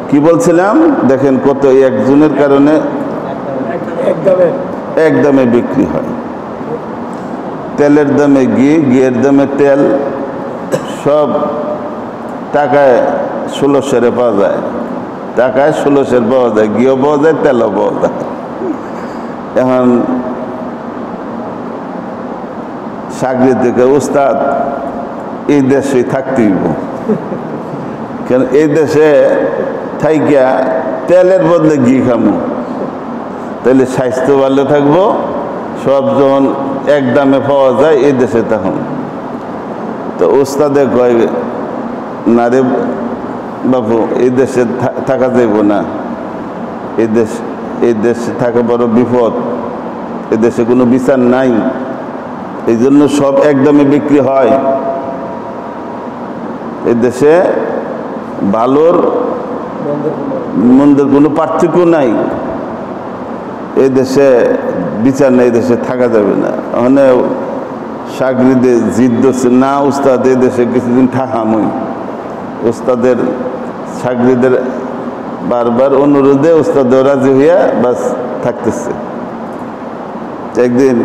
কি বলছিলাম, দেখেন কত একজনের কারণে এক দামে বিক্রি হয়। তেলের দামে ঘি, ঘিয়ের দামে তেল, সব টাকায় 1600 পাওয়া যায়, টাকায় 1600 পাওয়া যায়, ঘিও পাওয়া যায়, তেলও পাওয়া যায়। এখন শাগরিদ থেকে, উস্তাদ এই দেশে থাকতেই, কেন এই দেশে থাইকা তেলের বদলে ঘি খামো, তাহলে স্বাস্থ্য ভালো থাকবো। সব যখন এক দামে পাওয়া যায় এই দেশে, তখন তো উস্তাদে কয়, না রে বাবু, এই দেশে থাকা যাইব না, এই দেশে থাকা বড় বিপদ, এই দেশে কোনো বিচার নাই, এই জন্য সব একদমে বিক্রি হয়। এই দেশে ভালোর মন্দের কোনো পার্থক্য নাই, এই দেশে বিচার নেই, দেশে থাকা যাবে না। ওখানে শাগরিদে জিদ ধরছে, না উস্তাদ, এই দেশে কিছুদিন থাকামই। উস্তাদের শাগরিদের বারবার অনুরোধে উস্তাদ রাজি হইয়া বাস থাকতেছে। একদিন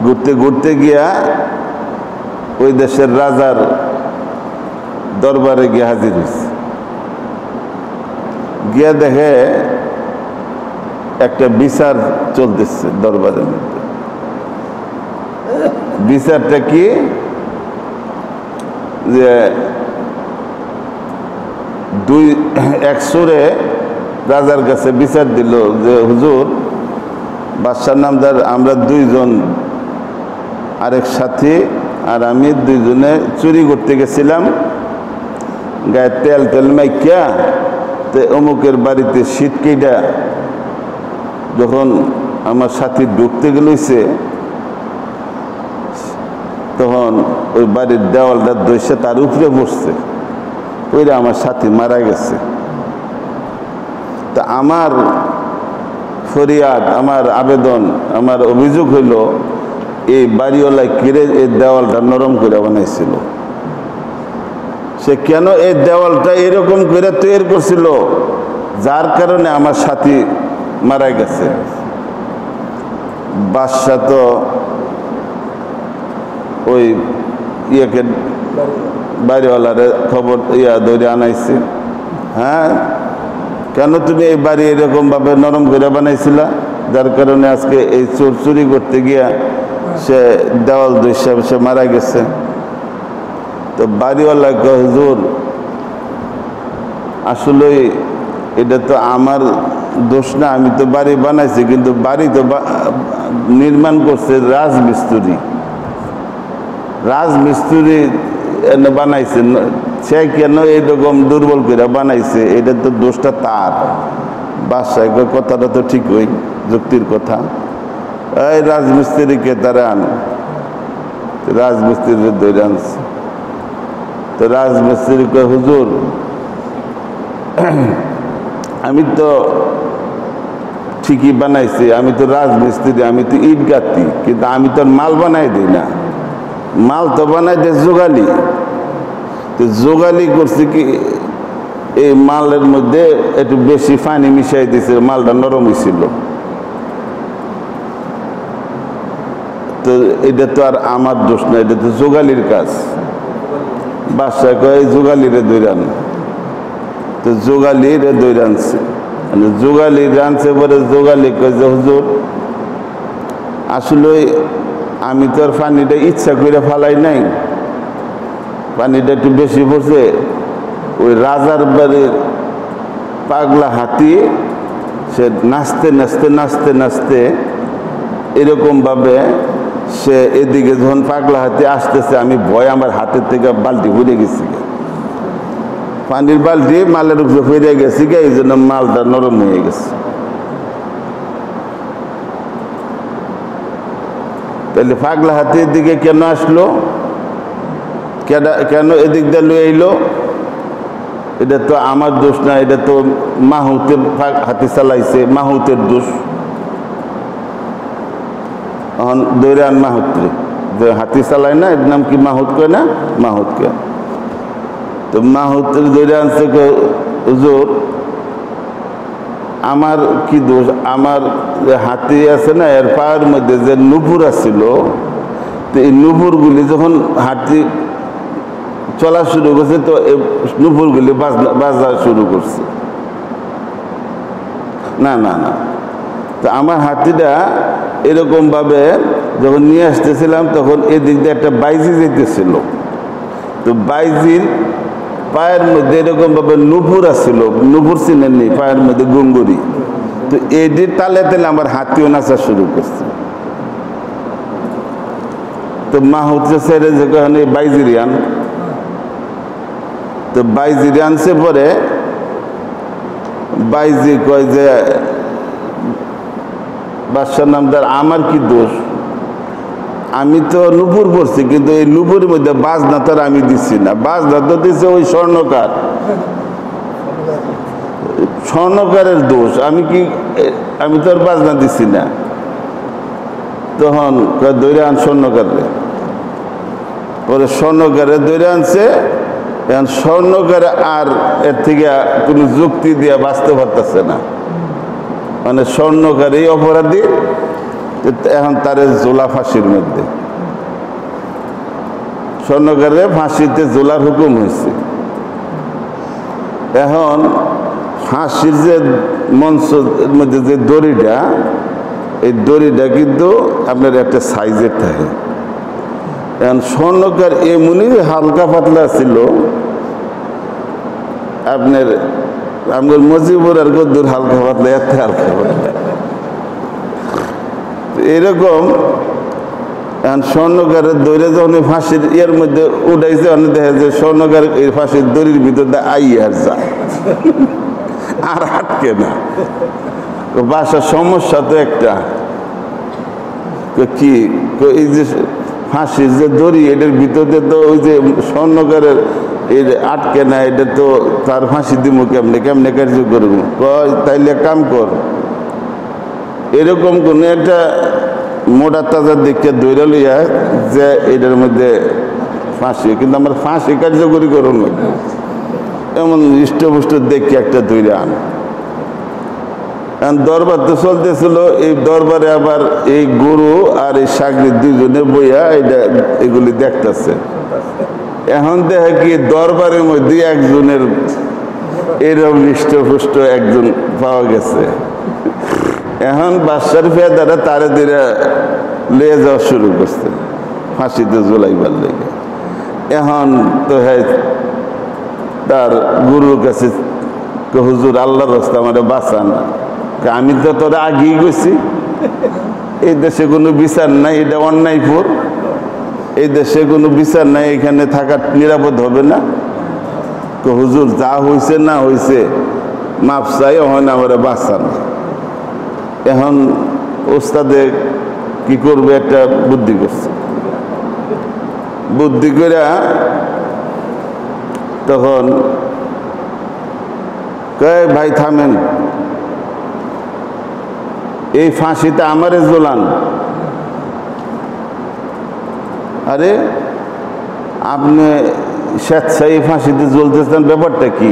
ঘুরতে ঘুরতে গিয়া ওই দেশের রাজার দরবারে গিয়ে হাজির হয়েছে। গিয়া দেখে একটা বিচার চলতেছে দরবারের মধ্যে। বিচারটা কি, যে এক সুরে রাজার কাছে বিচার দিল যে হুজুর, বাদশার নামদার আমরা দুইজন আরেক সাথী আর আমি দুইজনে চুরি করতে গেছিলাম। গায়ে তেল তেল মাইকা তে অমুকের বাড়িতে শীত কেইটা যখন আমার সাথী ঢুকতে গেলছে তখন ওই বাড়ির দেওয়ালটা দইসে তার উপরে বসছে, ওইটা আমার সাথী মারা গেছে। তা আমার ফরিয়াদ, আমার আবেদন, আমার অভিযোগ হইল এই বাড়িওয়ালায় কিরে এই দেওয়ালটা নরম করে বানাইছিল। সে কেন এই দেওয়ালটা এরকম করে তৈরি করছিল যার কারণে আমার সাথী মারা গেছে। বাদশা তো ওই ইয়েকে বাড়িওয়ালার খবর ধরে আনাইছে, হ্যাঁ কেন তুমি এই বাড়ি এরকমভাবে নরম করে বানাইছিলা যার কারণে আজকে এই চোর চুরি করতে গিয়া সে দেওয়াল দুইসব সে মারা গেছে। তো বাড়িওয়ালা হুজুর আসলে এটা তো আমার দোষ না, আমি তো বাড়ি বানাইছি, কিন্তু বাড়ি তো নির্মাণ করছে রাজমিস্ত্রি। রাজমিস্ত্রি বানাইছে, সে কেন এইরকম দুর্বল করে বানাইছে, এটা তো দোষটা তার। বাসায় কথাটা তো ঠিকই, যুক্তির কথা। এই রাজমিস্ত্রিকে তারা আন, রাজমিস্ত্রির ধরে আনছে। তো রাজমিস্ত্রি কয় হুজুর আমি তো ঠিকই বানাইছি, আমি তো রাজমিস্ত্রি, আমি তো ইট গাঁথি, কিন্তু আমি তো মাল বানাই দিই না, মাল তো বানাই দেয় যোগালি। তো যোগালি করছে কি এই মালের মধ্যে একটু বেশি পানি মিশাই দিছে, মালটা নরম হয়েছিল। তো এটা তো আর আমার দোষ না, এটা তো যোগালির কাজ। বাসায় কয় যোগালিরে দৈরান, তো যোগালিরে দৈরানছে, মানে যোগালি রানছে পরে যোগালি কয় যে হুজুর আসলে আমি তো আর পানিটা ইচ্ছা করে ফালাই নাই, পানিটা একটু বেশি পড়ছে। ওই রাজার বাড়ির পাগলা হাতি সে নাচতে নাচতে নাচতে নাচতে এরকমভাবে সে এদিকে যখন পাগলা হাতি আসতেছে, আমি ভয় আমার হাতের থেকে বালতি ঘুরে গেছি, পানির বালতি মালের উপরে ফিরে গেছি, এই জন্য মালটা নরম হয়ে গেছে। তাহলে পাগলা হাতির দিকে কেন আসলো, কেন এদিক দিয়ে লয়ে এলো, এটা তো আমার দোষ না, এটা তো মাহুতের হাতি চালাইছে, মাহুতের দোষ। এখন দৈরান মাহুত্রে যে হাতি চালায় না, এর নাম কি মাহুত কয় না, মাহুত কয়। তো মাহুতের দৈরে আনছে হুজুর আমার কি দোষ, আমার যে হাতি আছে না এর পায়ের মধ্যে যে নুপুর আছিল, তো এই নুপুরগুলি যখন হাতি চলা শুরু করছে তো এই নুপুরগুলি বাজা শুরু করছে। না না না, তো আমার হাতিটা এরকমভাবে যখন নিয়ে আসতেছিলাম তখন এদিক দিয়ে একটা বাইজি যেতেছিল, তো বাইজির পায়ের মধ্যে এরকমভাবে নুপুর আসছিল, নুপুর চিনেননি, পায়ের মধ্যে গঙ্গুরি, তো এটির তালে তালে আমার হাতিও নাচা শুরু করছে। তো মা হচ্ছে ছেড়ে যেখানে বাইজিরিয়ান, তো বাইজিরি আনছে পরে বাইজি কয় যে বাদশার নামদার আমার কি দোষ, আমি তো নুপুর পড়ছি, কিন্তু এই নুপুরের মধ্যে বাজনা তো আমি দিচ্ছি না, বাজনা তো দিচ্ছে ওই স্বর্ণকার, স্বর্ণকারের দোষ, আমি তো আর বাজনা দিচ্ছি না। তখন দৈরে আন স্বর্ণকারে, পরে স্বর্ণকারে দৈরে আনছে। এখন স্বর্ণকারে আর এর থেকে কোনো যুক্তি দিয়ে বাঁচতে পারতেছে না, মানে স্বর্ণকারই অপরাধী, এখন তার জোলা ফাঁসির মধ্যে, স্বর্ণকারে ফাঁসিতে জোলার হুকুম হয়েছে। এখন ফাঁসির যে মঞ্চের মধ্যে যে দড়িটা, এই দড়িটা কিন্তু আপনার একটা সাইজের থাকে। এখন স্বর্ণকার এমনই হালকা পাতলা ছিল, আপনার আমার মজিবুর আর গদ্দুর হালকা পাতলা, এত হালকা পাতলা এরকম। এখন স্বর্ণকারের দড়ি যখন ফাঁসির ইয়ের মধ্যে উঠাইছে অনেক দেখা যায় স্বর্ণকার এই ফাঁসির দড়ির ভিতর দিয়ে আই আর যায় আর আটকে না। বাসার সমস্যা তো একটা কি এই যে ফাঁসির যে দড়ি এটার ভিতরে তো ওই যে স্বর্ণকারের এর আটকে না, এটা তো তার ফাঁসি দিব কেমনে কেমনে কার্য করবো, কয় তাইলে কাম কর এরকম কোন একটা মোটা তাজা দেখে দৌড়ে লইয়া যে এটার মধ্যে ফাঁসি, কিন্তু আমার ফাঁসি কার্যকরী করুন এমন হৃষ্টপুষ্ট দেখে একটা দৌড়ে আন। দরবার তো চলতেছিল, এই দরবারে আবার এই গুরু আর এই সাগরি দুজনে বইয়া এটা এগুলি দেখতেছে। এখন দেখে কি দরবারের মধ্যে একজনের এরকম হৃষ্টপুষ্ট একজন পাওয়া গেছে। এখন বাদশার ফেদারা তারে দিরা লিয়ে যাওয়া শুরু করছে ফাঁসিতে ঝুলাইবার লেগে। এখন তো হ্যাঁ তার গুরুর কাছে হুজুর আল্লাহর রাস্তা আমার বাঁচান, আমি তো তোরা আগেই গেছি, এই দেশে কোনো বিচার নাই, এটা অন্যায়পুর, এই দেশে কোনো বিচার নাই, এখানে থাকা নিরাপদ হবে না। তো হুজুর যা হয়েছে না হয়েছে মাপ চাই, হয় আমার বাঁচান। এখন ওস্তাদে কি করবে একটা বুদ্ধি করছে, বুদ্ধি করে তখন কয় ভাই থামেন, এই ফাঁসিতে আমারে ঝোলান। আরে আপনি স্বেচ্ছায় ফাঁসিতে জ্বলতেছেন, ব্যাপারটা কি?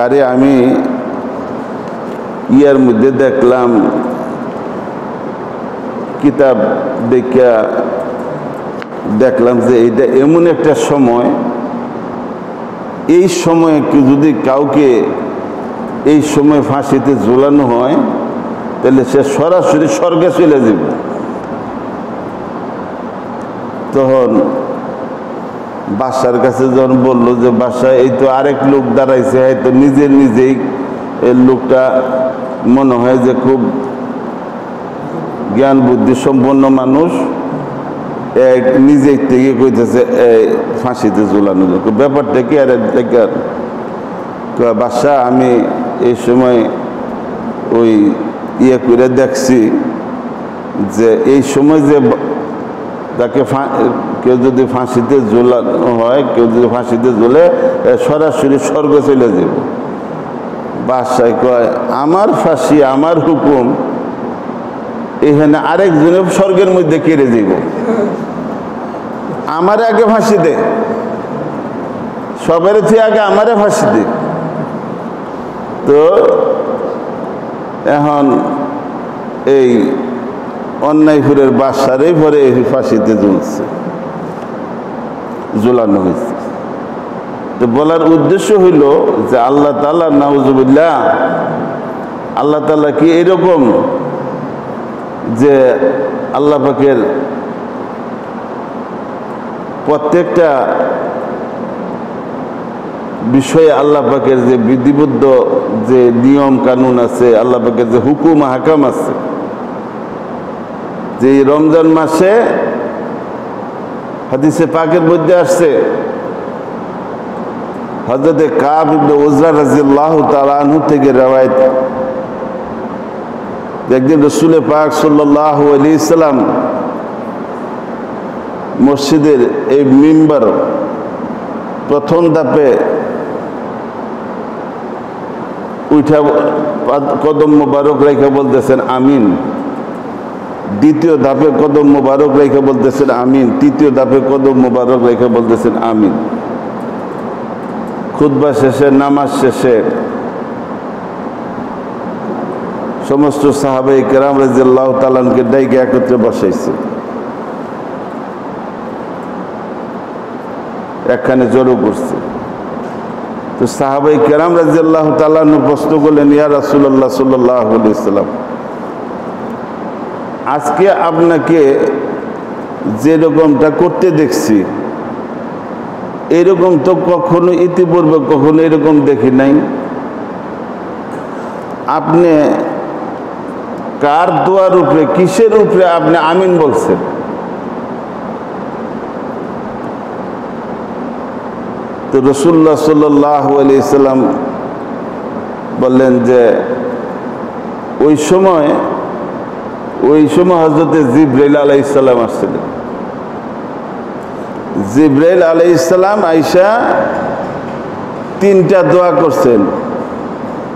আরে আমি ইয়ার মধ্যে দেখলাম কিতাব দেখা দেখলাম যে এটা এমন একটা সময়, এই সময়ে যদি কাউকে এই সময় ফাঁসিতে ঝোলানো হয় তাহলে সে সরাসরি স্বর্গে চলে যাবে। তখন বাদশার কাছে যখন বললো যে বাদশা এই তো আরেক লোক দাঁড়াইছে, হয়তো নিজেই এই লোকটা মনে হয় যে খুব জ্ঞান বুদ্ধি সম্পন্ন মানুষ, এক নিজের থেকে কইতেছে ফাঁসিতে ঝুলানো যাবে, ব্যাপারটা কি? আর বাদশা আমি এই সময় ওই ইয়ে করে দেখছি যে এই সময় যে তাকে কেউ যদি ফাঁসিতে ঝোলানো হয়, কেউ যদি ফাঁসিতে ঝোলে সরাসরি স্বর্গ চলে যাবে। বাদশাহ কয় আমার ফাঁসি আমার হুকুম, এখানে আরেকজনে স্বর্গের মধ্যে কেড়ে যাব, আমার আগে ফাঁসি দে, সবের থেকে আগে আমারে ফাঁসি দে। তো এখন এই অন্যায়পুরের বাদশারই পরে এই ফাঁসিতে ঝুলানো হয়েছে। তো বলার উদ্দেশ্য হইল যে আল্লাহ তাআলা নাউজুবিল্লাহ, আল্লাহ তাআলা কি এরকম যে আল্লাহ পাকের প্রত্যেকটা বিষয়ে আল্লাহ পাকের যে বিধিবদ্ধ যে নিয়ম কানুন আছে, আল্লাহ পাকের যে হুকুম হাকাম আছে, যে রমজান মাসে হাদিসে পাকের মধ্যে আসছে হযরতে কাব ইবনে উজরা রাদিয়াল্লাহু তাআলা আনহু থেকে রওয়ায়াত, একদিন রাসূল পাক সাল্লাল্লাহু আলাইহি সাল্লাম মসজিদের এই মিম্বার প্রথম ধাপে উঠা কদম মোবারক রেখে বলতেছেন আমিন, দ্বিতীয় ধাপে কদম মোবারক রেখে বলতেছেন আমিন, তৃতীয় ধাপে কদম মোবারক রেখে বলতেছেন আমিন। খুতবা শেষে, নামাজ শেষে সমস্ত সাহাবায়ে কেরাম রাদিয়াল্লাহু তাআলা আনহুকে ডাইকে একত্রে বসাইছে, একখানে জড়ো করছে। তো সাহাবায়ে কেরাম রাদিয়াল্লাহু তাআলা আনহু প্রশ্ন করলেন, ইয়া রাসূলুল্লাহ সাল্লাল্লাহু আলাইহি ওয়াসাল্লাম, আজকে আপনাকে যেরকমটা করতে দেখছি এরকম তো কখনো ইতিপূর্বে কখনো এরকম দেখি নাই। আপনি কার দোয়ার উপরে, কিসের উপরে আপনি আমিন বলছেন? তো রাসূলুল্লাহ সাল্লাল্লাহু আলাইহি সাল্লাম বললেন যে ওই সময় হযরতে জিবরাইল আলাইহিস সালাম আসছিলেন। জিবরাইল আলাইহিস সালাম আয়েশা 3টা দোয়া করছেন,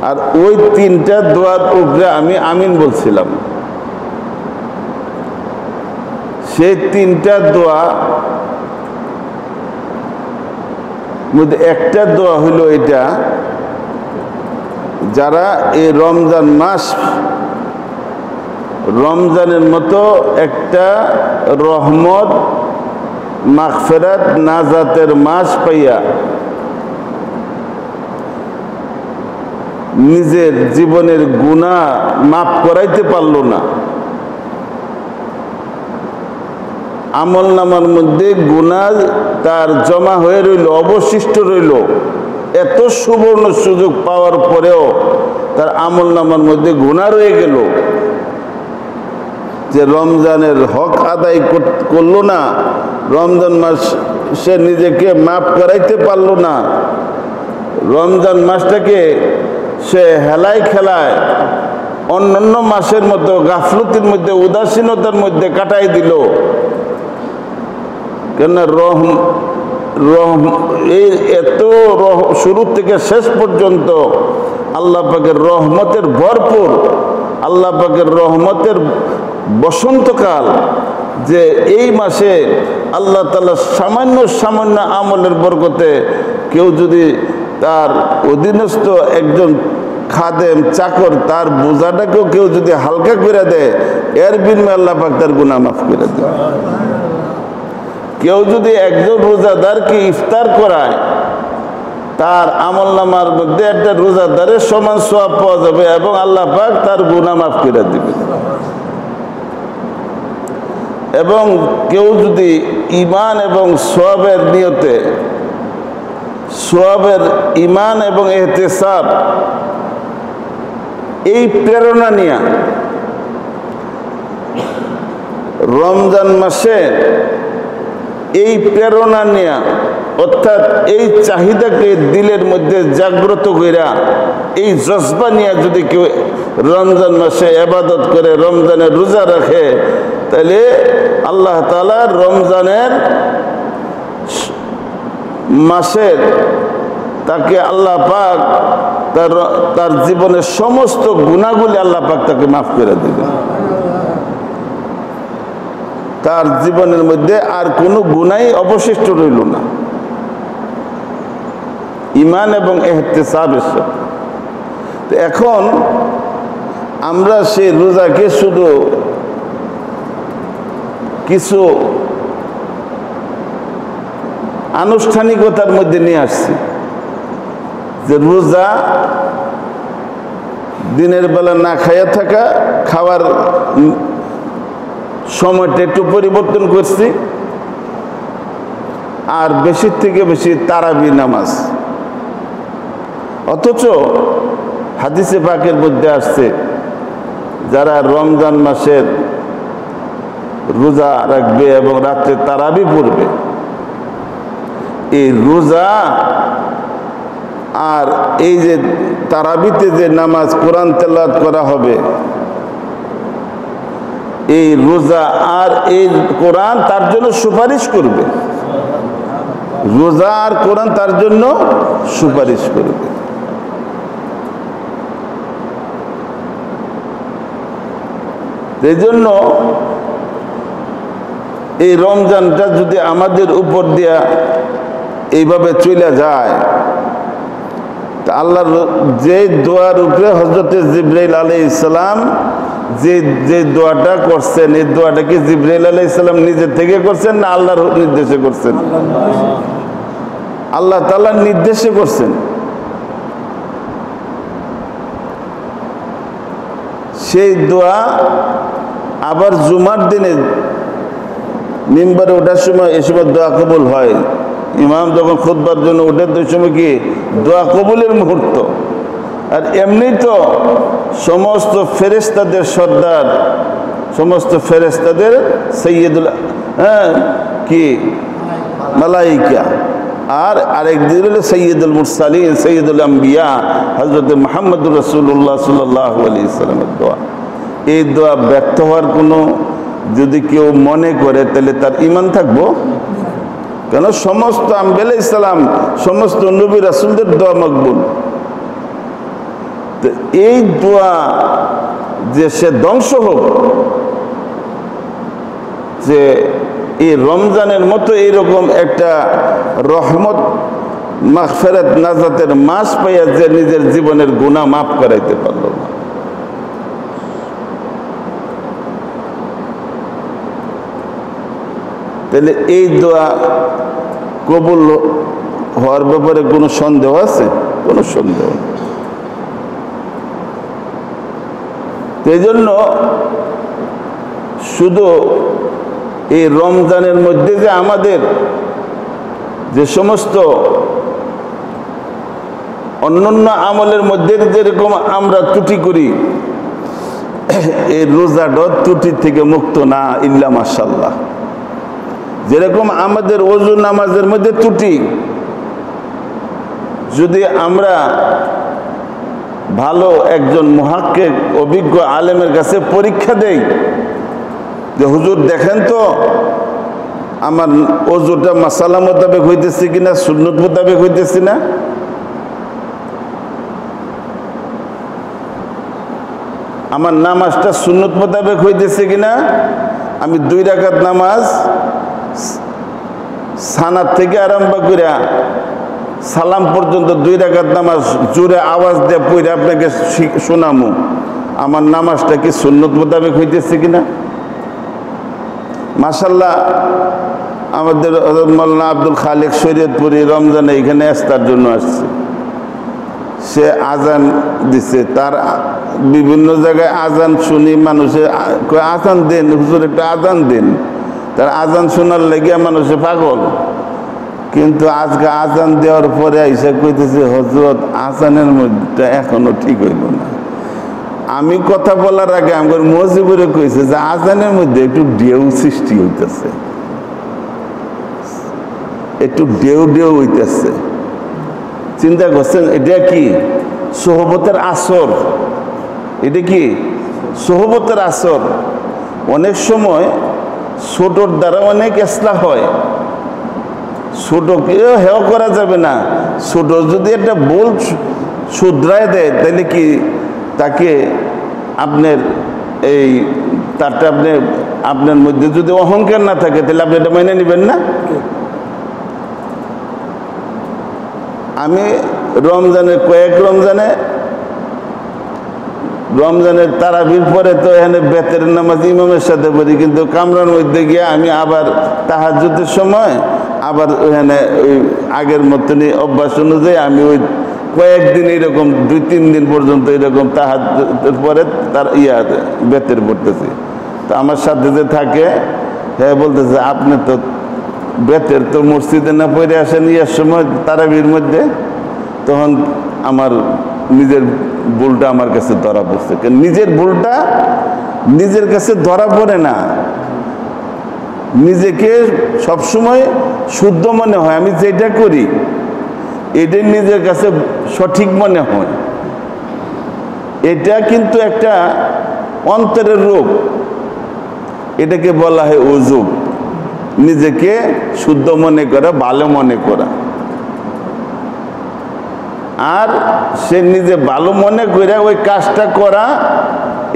আর ওই 3টা দোয়ার উপরে আমি আমিন বলছিলাম। সেই 3টা দোয়া মধ্যে একটা দোয়া হইল এটা, যারা এই রমজান মাস, রমজানের মতো একটা রহমত, মাগফিরাত, নাজাতের মাস পাইয়া নিজের জীবনের গুনাহ মাফ করাইতে পারল না, আমল নামার মধ্যে গুনাহ তার জমা হয়ে রইল, অবশিষ্ট রইল, এত সুবর্ণ সুযোগ পাওয়ার পরেও তার আমল নামার মধ্যে গুনাহ রয়ে গেল, যে রমজানের হক আদায় করলো না, রমজান মাস সে নিজেকে মাফ করাইতে পারল না, রমজান মাসটাকে সে হেলায় খেলায় অন্যান্য মাসের মতো গাফলতির মধ্যে, উদাসীনতার মধ্যে কাটাই দিল। কেন এই এত শুরু থেকে শেষ পর্যন্ত আল্লাহ পাকের রহমতের ভরপুর, আল্লাহ পাকের রহমতের বসন্তকাল, যে এই মাসে আল্লাহ তাআলা সামান্য আমলের বরকতে কেউ যদি তার অধীনস্থ একজন খাদেম, চাকর, তার বোঝাটাকেও কেউ যদি হালকা করে দেয়, এর বিনিময়ে আল্লাহ পাক তার গুনাহ মাফ করে দেয়। কেউ যদি একজন রোজাদারকে ইফতার করায়, তার আমল নামার মধ্যে একটা রোজাদারের সমান সওয়াব পাওয়া যাবে এবং আল্লাহ পাক তার গুনাহ মাফ করে দিবে। এবং কেউ যদি ঈমান এবং সওয়াবের নিয়তে, সওয়াবের ঈমান এবং ইহতিসাব, এই প্রেরণা নিয়ে রমজান মাসে, এই প্রেরণা নিয়ে, অর্থাৎ এই চাহিদাকে দিলের মধ্যে জাগ্রত কইরা, এই জজবা নিয়ে যদি কেউ রমজান মাসে ইবাদত করে, রমজানের রোজা রাখে, তাহলে আল্লাহ তাআলা রমজানের মাসের তাকে আল্লাহ পাক তার জীবনের সমস্ত গুনাহগুলি আল্লাহ পাক তাকে মাফ করে দিবেন। তার জীবনের মধ্যে আর কোনো গুনাহই অবশিষ্ট রইল না, ঈমান এবং ইহতিসাবের সাথে। তো এখন আমরা সেই রোজাকে শুধু কিছু আনুষ্ঠানিকতার মধ্যে নিয়ে আসছি, যে রোজা দিনের বেলা না খাইয়া থাকা, খাওয়ার সময়টা একটু পরিবর্তন করছি, আর বেশি থেকে বেশি তারাবি নামাজ। অথচ হাদিসে পাকের মধ্যে আসছে, যারা রমজান মাসের রোজা রাখবে এবং রাত্রে তারাবি পড়বে, এই রোজা আর এই যে তারাবিতে যে নামাজ, কোরআন তেলাওয়াত করা হবে, এই রোজা আর এই কোরআন তার জন্য সুপারিশ করবে, রোজা আর কোরআন তার জন্য সুপারিশ করবে। এই জন্য এই রমজানটা যদি আমাদের উপর দিয়া এইভাবে চলে যায়, তা আল্লাহর যে দোয়ার উপরে হযরতে জিবরাইল আলাইহিস সালাম যে দোয়াটা করছেন, এই দোয়াটা কি জিবরাইল আলাইহিস সালাম নিজে থেকে করছেন না আল্লাহর নির্দেশে করছেন? আল্লাহ তাআলার নির্দেশে করছেন। সেই দোয়া আবার জুমার দিনে মিম্বারে ওঠার সময়, এই সময় দোয়া কবুল হয়। ইমাম যখন খুতবার জন্য ওঠে, ওই সময় কি দোয়া কবুলের মুহূর্ত। আর এমনি তো সমস্ত ফেরেশতাদের সর্দার, সমস্ত ফেরেশতাদের সৈয়দুল কি মালাইকা, আর আরেকদিন হলো সৈয়দুল মুরসালিন সৈয়দুল আম্বিয়া হযরত মুহাম্মদুর রাসূলুল্লাহ সাল্লাল্লাহু আলাইহি সাল্লামের দোয়া। এই দোয়া ব্যর্থ হওয়ার কোনো যদি কেউ মনে করে তাহলে তার ঈমান থাকবো? কেন সমস্ত আম্বিয়া আলাইহিস সালাম সমস্ত নবী রাসূলদের দোয়া মকবুল। তো এই দোয়া যে সে ধ্বংস হোক, যে এই রমজানের মতো এইরকম একটা রহমত মাগফিরাত নাজাতের মাস পাইয়া যে নিজের জীবনের গুনাহ মাফ করাইতে পারল না। তাহলে এই দোয়া কবুল হওয়ার ব্যাপারে কোনো সন্দেহ আছে? কোনো সন্দেহ নেই। এই জন্য শুধু এই রমজানের মধ্যে যে আমাদের যে সমস্ত অন্যান্য আমলের মধ্যে যেরকম আমরা ত্রুটি করি, এই রোজাটা ত্রুটি থেকে মুক্ত না, ইল্লা মাশাআল্লাহ। যেরকম আমাদের ওযু নামাজের মধ্যে ত্রুটি, যদি আমরা ভালো একজন মুহাক্কিক অভিজ্ঞ আলেমের কাছে পরীক্ষা দেই যে হুজুর দেখেন তো আমার ওযুটা মাসালা মোতাবেক হইতেছে কিনা, সুন্নত মোতাবেক হইতেছে না, আমার নামাজটা সুন্নত মোতাবেক হইতেছে কিনা, আমি 2 রাকাত নামাজ সানাত থেকে আরম্ভ করে সালাম পর্যন্ত 2 রাকাত নামাজ জোরে আওয়াজ দিয়ে পড়ে আপনাকে শোনামু, আমার নামাজটা কি সুন্নত মোতাবেক হইতেছে কিনা? মাশাআল্লাহ, আমাদের মাওলানা আব্দুল খালেক শরীয়তপুরি রমজানে এখানে ইফতার জন্য আসছে। সে আজান দিছে, তার বিভিন্ন জায়গায় আজান শুনি মানুষে আজান দেন হুজুর একটা আজান দেন, তার আজান শোনার লেগে মানুষে পাগল। কিন্তু আজকে আজান দেওয়ার পরে আইসা কইতেছে হযরত আজানের মধ্যে এখনো ঠিক হইল না। আমি কথা বলার আগে আমার মজিবুরে কইছে যে আজানের মধ্যে একটু ঢেউ সৃষ্টি হইতেছে, একটু ঢেউ ঢেউ হইতেছে। চিন্তা করছেন এটা কি সোহবতের আসর? এটা কি সোহবতের আসর? অনেক সময় ছোটর দ্বারা অনেক ইসলাহ হয়, ছোটকেও হেয় করা যাবে না। ছোট যদি একটা ভুল শুধরায় দেয় তাহলে কি তাকে আপনার এই তারটা আপনার মধ্যে যদি অহংকার না থাকে তাহলে আপনি এটা মেনে নেবেন না? আমি কয়েক রমজানের তারাবির পরে তো এখানে বেতের নামাজ ইমামের সাথে পড়ি, কিন্তু কামরার মধ্যে গিয়ে আমি আবার তাহাজ্জুদের সময় আবার ওখানে ওই আগের মতনই অভ্যাস অনুযায়ী আমি ওই কয়েকদিন এরকম 2-3 দিন পর্যন্ত এরকম তাহাজ্জুদের পরে তার বেতের পড়তেছি। তো আমার সাথে যে থাকে হ্যাঁ বলতেছে আপনি তো বেতের তো মসজিদে না পড়ে আসেন ইয়ার সময় তারাবির মধ্যে। তখন আমার নিজের ভুলটা আমার কাছে ধরা পড়ছে। নিজের ভুলটা নিজের কাছে ধরা পড়ে না, নিজেকে সবসময় শুদ্ধ মনে হয়, আমি যেটা করি এটাই নিজের কাছে সঠিক মনে হয়। এটা কিন্তু একটা অন্তরের রোগ, এটাকে বলা হয় উজুব। নিজেকে শুদ্ধ মনে করা, ভালো মনে করা। আর সে নিজে ভালো মনে করে ওই কাজটা করা,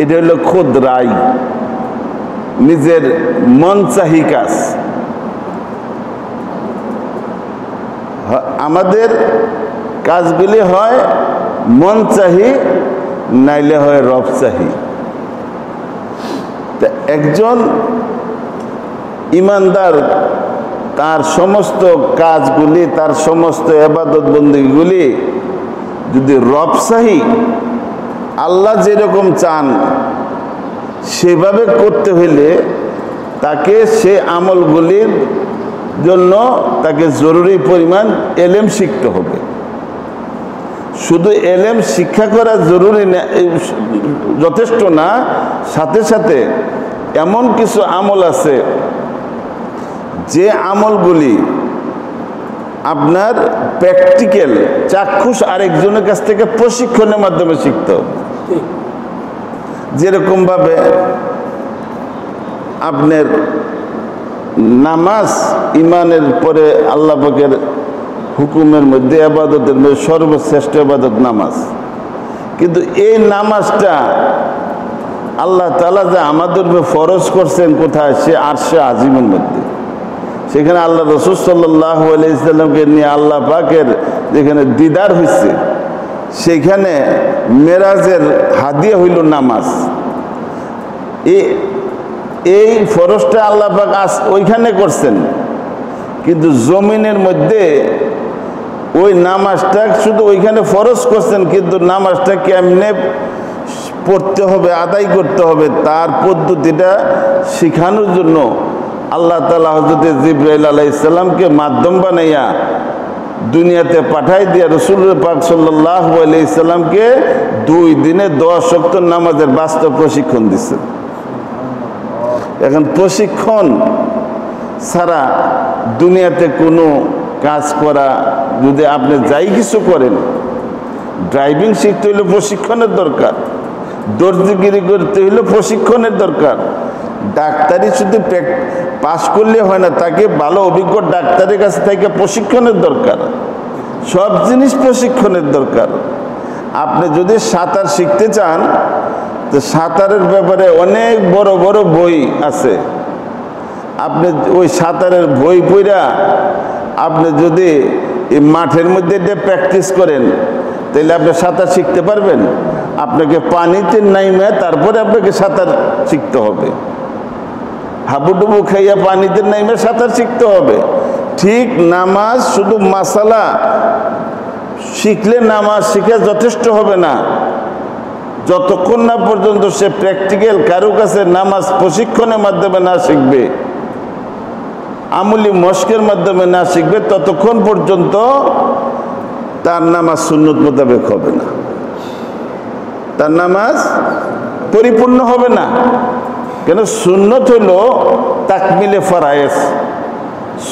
এটা হলো খুদরাই, নিজের মন চাহি কাজ। আমাদের কাজগুলি হয় মন চাহি, নাইলে হয় রব চাহি। তা একজন ইমানদার তার সমস্ত কাজগুলি, তার সমস্ত ইবাদত বন্দেগীগুলি যদি রব চাহি, আল্লাহ যেরকম চান সেভাবে করতে হইলে তাকে সে আমলগুলির জন্য তাকে জরুরি পরিমাণ এলেম শিখতে হবে। শুধু এলেম শিক্ষা করা জরুরি না, যথেষ্ট না, সাথে সাথে এমন কিছু আমল আছে যে আমলগুলি আপনার প্র্যাকটিক্যাল চাক্ষুষ আরেকজনের কাছ থেকে প্রশিক্ষণের মাধ্যমে শিখতে হবে। যেরকমভাবে আপনার নামাজ ইমানের পরে আল্লাহ পাকের হুকুমের মধ্যে ইবাদতের মধ্যে সর্বশ্রেষ্ঠ ইবাদত নামাজ, কিন্তু এই নামাজটা আল্লাহ তাআলা যে আমাদের ফরজ করছেন কোথায়? সে আরশে আজিমের মধ্যে। সেখানে আল্লাহ রাসূল সাল্লাল্লাহু আলাইহি সাল্লামকে নিয়ে আল্লাহ পাকের যেখানে দিদার হয়েছে, সেখানে মেরাজের হাদিয়া হইল নামাজ। এই ফরজটা আল্লাহ পাক ওইখানে করছেন, কিন্তু জমিনের মধ্যে ওই নামাজটা শুধু ওইখানে ফরজ করছেন, কিন্তু নামাজটা কেমনে পড়তে হবে, আদায় করতে হবে, তার পদ্ধতিটা শেখানোর জন্য আল্লাহ তাআলা হযরত জিবরাইল আলাইহিস সালামকে মাধ্যম বানাইয়া দুনিয়াতে পাঠাই দিয়া রাসূল পাক সাল্লাল্লাহু আলাইহি সাল্লামকে 2 দিনে 10 ওয়াক্ত নামাজের বাস্তব প্রশিক্ষণ দিচ্ছেন। এখন প্রশিক্ষণ ছাড়া দুনিয়াতে কোনো কাজ করা, যদি আপনি যাই কিছু করেন, ড্রাইভিং শিখতে হইলে প্রশিক্ষণের দরকার, দর্জিগিরি করতে হইলে প্রশিক্ষণের দরকার, ডাক্তারি শুধু পাস করলে হয় না, তাকে ভালো অভিজ্ঞ ডাক্তারের কাছে থেকে প্রশিক্ষণের দরকার, সব জিনিস প্রশিক্ষণের দরকার। আপনি যদি সাঁতার শিখতে চান, তো সাঁতারের ব্যাপারে অনেক বড় বড় বই আছে। আপনি ওই সাঁতারের বই পড়া আপনি যদি এই মাঠের মধ্যে প্র্যাকটিস করেন, তাহলে আপনি সাঁতার শিখতে পারবেন? আপনাকে পানিতে নাইমে তারপরে আপনাকে সাঁতার শিখতে হবে, হাবুডুবু খাইয়া পানিতে নাইমে সাঁতার শিখতে হবে। ঠিক নামাজ শুধু মাসালা শিখলে নামাজ শিখে যথেষ্ট হবে না, যতক্ষণ না পর্যন্ত সে প্র্যাকটিক্যাল কারো কাছে নামাজ প্রশিক্ষণের মাধ্যমে না শিখবে, আমলি মশকের মাধ্যমে না শিখবে, ততক্ষণ পর্যন্ত তার নামাজ সুন্নত মোতাবেক হবে না, তার নামাজ পরিপূর্ণ হবে না। কেন? সুন্নত হইল তাকমিলে ফরায়েজ,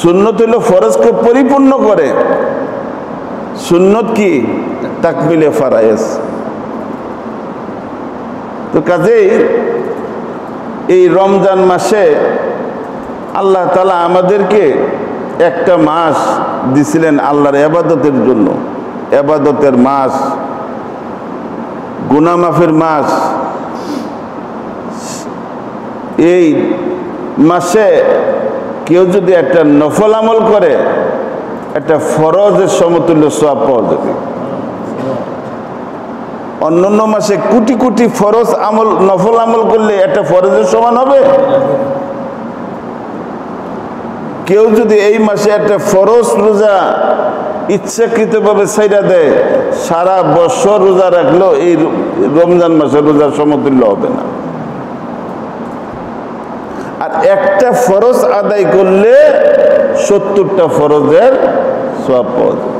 সুন্নত হইল ফরজকে পরিপূর্ণ করে। সুন্নত কি? তাকমিলে ফরায়েজ। তো কাজেই এই রমজান মাসে আল্লাহ তাআলা আমাদেরকে একটা মাস দিছিলেন আল্লাহর ইবাদতের জন্য, ইবাদতের মাস, গুনাহ মাফের মাস। এই মাসে কেউ যদি একটা নফল আমল করে, একটা ফরজের সমতুল্য সওয়াব পাওয়া যাবে। অন্যান্য মাসে কোটি কোটি ফরজ আমল, নফল আমল করলে একটা ফরজের সমান হবে? কেউ যদি এই মাসে একটা ফরজ রোজা ইচ্ছাকৃতভাবে ছাইড়া দেয়, সারা বছর রোজা রাখলেও এই রমজান মাসে রোজার সমতুল্য হবে না। আর একটা ফরজ আদায় করলে 70টা ফরজের সওয়াব পাওয়া যায়।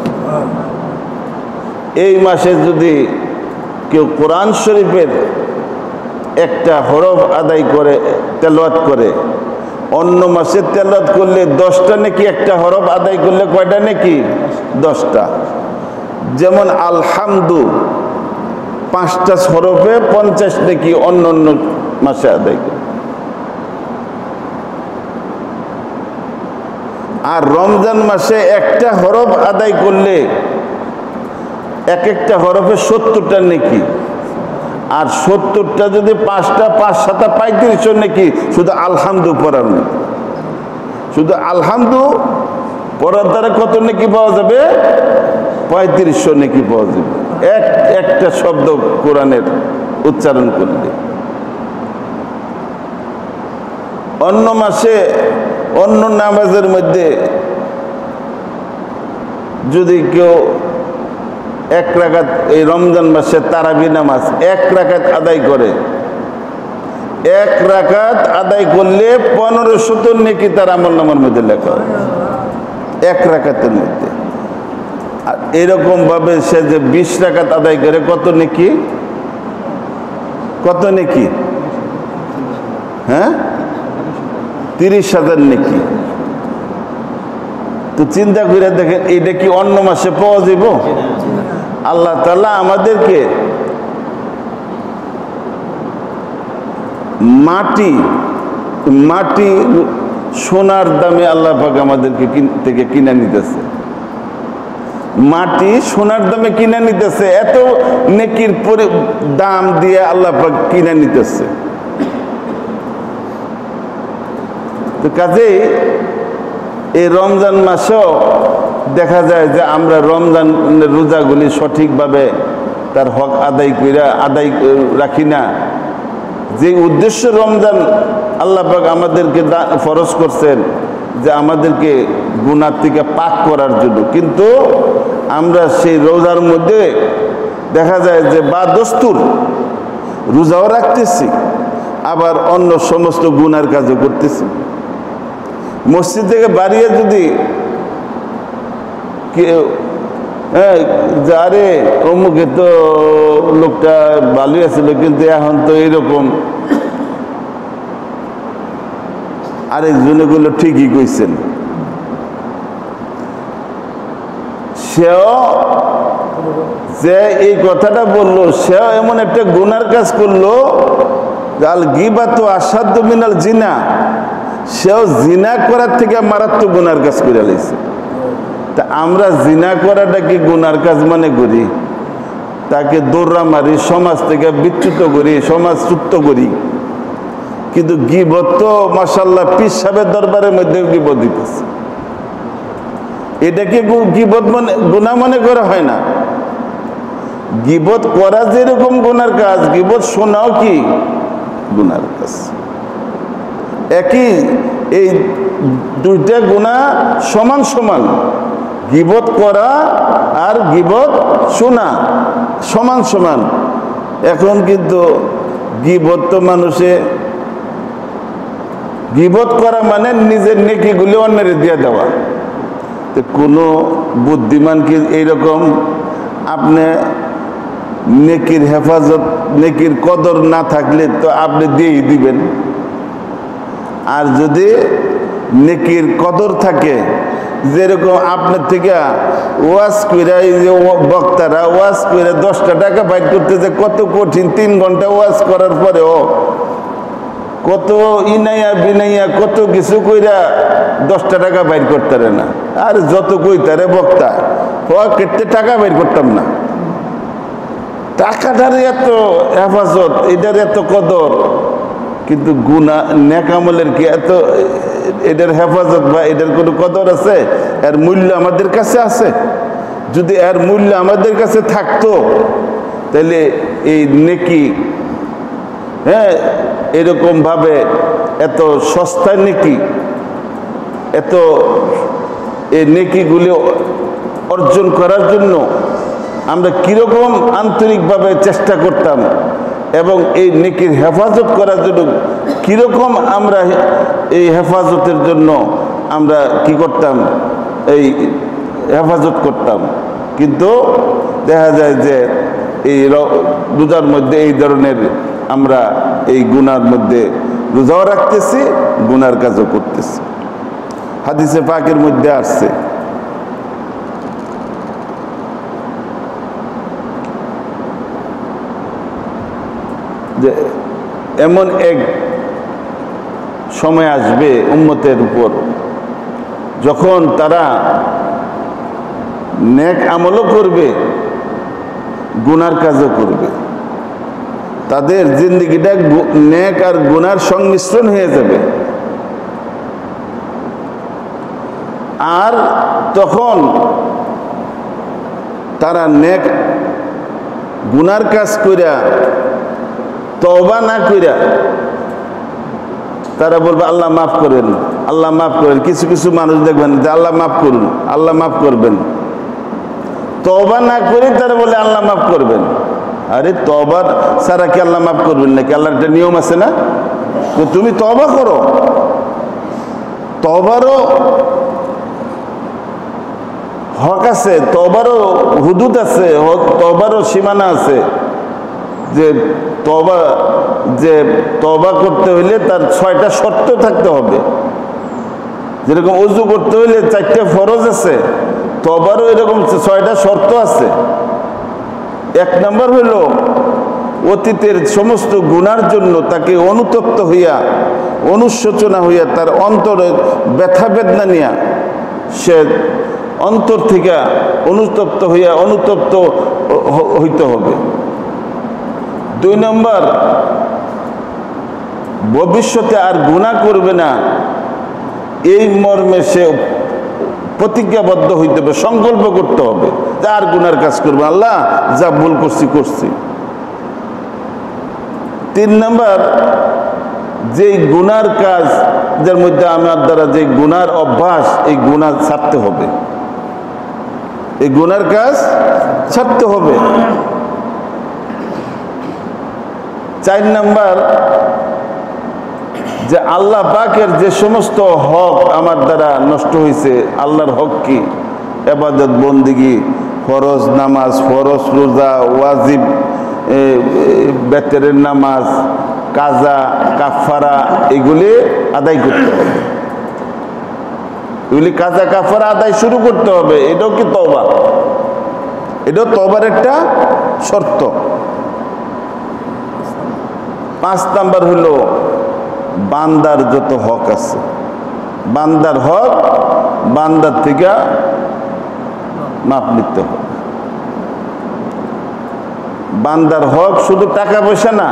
এই মাসে যদি কেউ কোরআন শরীফের একটা হরফ আদায় করে, তেলাওয়াত করে, অন্য মাসে তেলাওয়াত করলে 10টা নাকি, একটা হরফ আদায় করলে কয়টা নাকি? 10টা। যেমন আলহামদু 5টা হরফে 50 নাকি অন্য অন্য মাসে আদায় করে। আর রমজান মাসে একটা হরফ আদায় করলে এক একটা হরফে 70টা নাকি, আর 70টা যদি 5টা 5 7 35 নাকি শুধু আলহামদু পড়ার মধ্যে। শুধু আলহামদু পড়ার দ্বারা কত নাকি পাওয়া যাবে? 3500 নাকি পাওয়া যাবে, একটা শব্দ কোরআনের উচ্চারণ করলে। অন্য মাসে অন্য নামাজের মধ্যে যদি কেউ 1 রাকাত, এই রমজান মাসে তারাবি নামাজ 1 রাকাত আদায় করে, 1 রাকাত আদায় করলে 1500 নেকি তার আমলনামার মধ্যে লেখা হয় 1 রাকাতের মধ্যে। আর এরকম ভাবে সে যে 20 রাকাত আদায় করে, কত নেকি? কত নেকি? হ্যাঁ, 30,000 নেকি। তো চিন্তা করে দেখেন এটা কি অন্য মাসে পাওয়া যাব? আল্লাহ তাআলা আমাদেরকে মাটি সোনার দামে আল্লাহ পাক আমাদেরকে থেকে কিনে নিতেছে, মাটি সোনার দামে কিনে নিতেছে, এত নেকির দাম দিয়ে আল্লাহ পাক কিনে নিতেছে। তো কাজেই এই রমজান মাসেও দেখা যায় যে আমরা রমজানের রোজাগুলি সঠিকভাবে তার হক আদায় রাখি না। যে উদ্দেশ্য রমজান আল্লাহ পাক আমাদেরকে ফরজ করছেন যে আমাদেরকে গুনাহ থেকে পাক করার জন্য, কিন্তু আমরা সেই রোজার মধ্যে দেখা যায় যে বা দস্তুর রোজাও রাখতেছি, আবার অন্য সমস্ত গুনার কাজও করতেছি। মসজিদ থেকে বাড়িয়ে যদি কেউ যারে অমুকে তো লোকটা ভালোই আছিল কিন্তু এখন তো এইরকম, আরেকজনে গুলো ঠিকই কইছেন, সেও যে এই কথাটা বললো সেও এমন একটা গুনার কাজ করলো, আল গীবাতু আসাদ্দু মিনাল জিনা, সেও জিনা করার থেকে মারাত্মক গুনার কাজ করে লাইছে। তা আমরা জিনা করাটা কি গুনার কাজ মনে করি? তাকে দৌড়া মারি, সমাজ থেকে বিচ্যুত করি, সমাজচ্যুত করি, কিন্তু গীবত তো মাশাআল্লাহ পীর সাহেবের দরবারের মধ্যে গীবত দিতেছে। এটাকে গীবত গুনাহ মনে করা হয় না। গীবত করা যেরকম গুনার কাজ, গীবত শোনাও কি গুনার কাজ। একই এই দুইটা গুনাহ সমান সমান, গীবত করা আর গীবত শোনা সমান সমান। এখন কিন্তু গীবত তো মানুষে গীবত করা মানে নিজের নেকিগুলি অন্যের দিয়ে দেওয়া। তো কোনো বুদ্ধিমান কি এইরকম আপনি নেকির হেফাজত, নেকির কদর না থাকলে তো আপনি দিয়েই দিবেন, আর যদি নেকির কদর থাকে, যেরকম আপনার থেকে ওয়াজ কইরা এই যে বক্তারা ওয়াজ কইরা 10টা টাকা বাইর করতে যে কত কঠিন, 3 ঘন্টা ওয়াজ করার পরেও কত ইনাইয়া বিনাইয়া কত কিছু কইরা 10টা টাকা বাইর করতে পারে না। আর যত কইতারে বক্তা পকেটে টাকা বাইর করতাম না। টাকাটার এত হেফাজত, এটার এত কদর, কিন্তু গুনাহ নেক আমলের কি এত এটার হেফাজত বা এটার কোনো কদর আছে? এর মূল্য আমাদের কাছে আছে? যদি এর মূল্য আমাদের কাছে থাকতো তাহলে এই নেকি এরকম ভাবে এত সস্তা নেকি, এত এই নেকিগুলি অর্জন করার জন্য আমরা কিরকম আন্তরিকভাবে চেষ্টা করতাম, এবং এই নেকির হেফাজত করার জন্য কিরকম আমরা এই হেফাজতের জন্য আমরা কি করতাম, এই হেফাজত করতাম। কিন্তু দেখা যায় যে এই রোজার মধ্যে এই ধরনের আমরা এই গুনার মধ্যে রোজাও রাখতেছি, গুনার কাজও করতেছি। হাদিসে পাকের মধ্যে আসছে যে এমন এক সময় আসবে উম্মতের উপর যখন তারা নেক আমলও করবে, গুনার কাজও করবে, তাদের জিন্দেগিটা নেক আর গুনার সংমিশ্রণ হয়ে যাবে। আর তখন তারা নেক গুনার কাজ কইরা তওবা না কইরা তারা বলবে আল্লাহ মাফ করেন, আল্লাহ মাফ করেন। কিছু কিছু মানুষ দেখবেন যে আল্লাহ মাফ করুন, আল্লাহ মাফ করবেন। তওবা না করে তারা বলে আল্লাহ মাফ করবেন। আরে তওবা ছাড়া কি আল্লাহ মাফ করবেন নাকি? আল্লাহর একটা নিয়ম আছে না? তো তুমি তওবা করো, তওবারও হক আছে, তওবারও হুদুদ আছে, তওবারও সীমানা আছে। যে তওবা করতে হইলে তার 6টা শর্ত থাকতে হবে। যেরকম ওযু করতে হইলে 4টা ফরজ আছে, তওবারও এরকম 6টা শর্ত আছে। 1 নম্বর হইল অতীতের সমস্ত গুনার জন্য তাকে অনুতপ্ত হইয়া, অনুশোচনা হইয়া, তার অন্তরের ব্যথা বেদনা নিয়া সে অন্তর থেকে অনুতপ্ত হইয়া অনুতপ্ত হইতে হবে। 2 নম্বর, ভবিষ্যতে আর গুনাহ করবে না, এই মর্মে সে প্রতিজ্ঞাবদ্ধ হইতে হবে, সংকল্প করতে হবে যে আর গুনার কাজ করবে, আল্লাহ যা ভুল করছি করছি। 3 নম্বর, যে গুনার কাজ যার মধ্যে আমার দ্বারা যে গুনার অভ্যাস, এই গুনাহ ছাড়তে হবে, এই গুনার কাজ ছাড়তে হবে। 4 নম্বর, যে আল্লাহ পাকের যে সমস্ত হক আমার দ্বারা নষ্ট হয়েছে, আল্লাহর হক কি? ইবাদত বন্দেগী, ফরজ নামাজ, ফরজ রোজা, ওয়াজিব বেতরের নামাজ, কাজা কাফারা, এগুলি আদায় করতে হবে। এগুলি কাজা কাফারা আদায় শুরু করতে হবে। এটাও কি তওবা? এটাও তওবার একটা শর্ত। 5 নাম্বার হলো বান্দার যত হক আছে, বান্দার হক বান্দার থেকে মাপ নিতে হবে। বান্দার হক শুধু টাকা পয়সা না,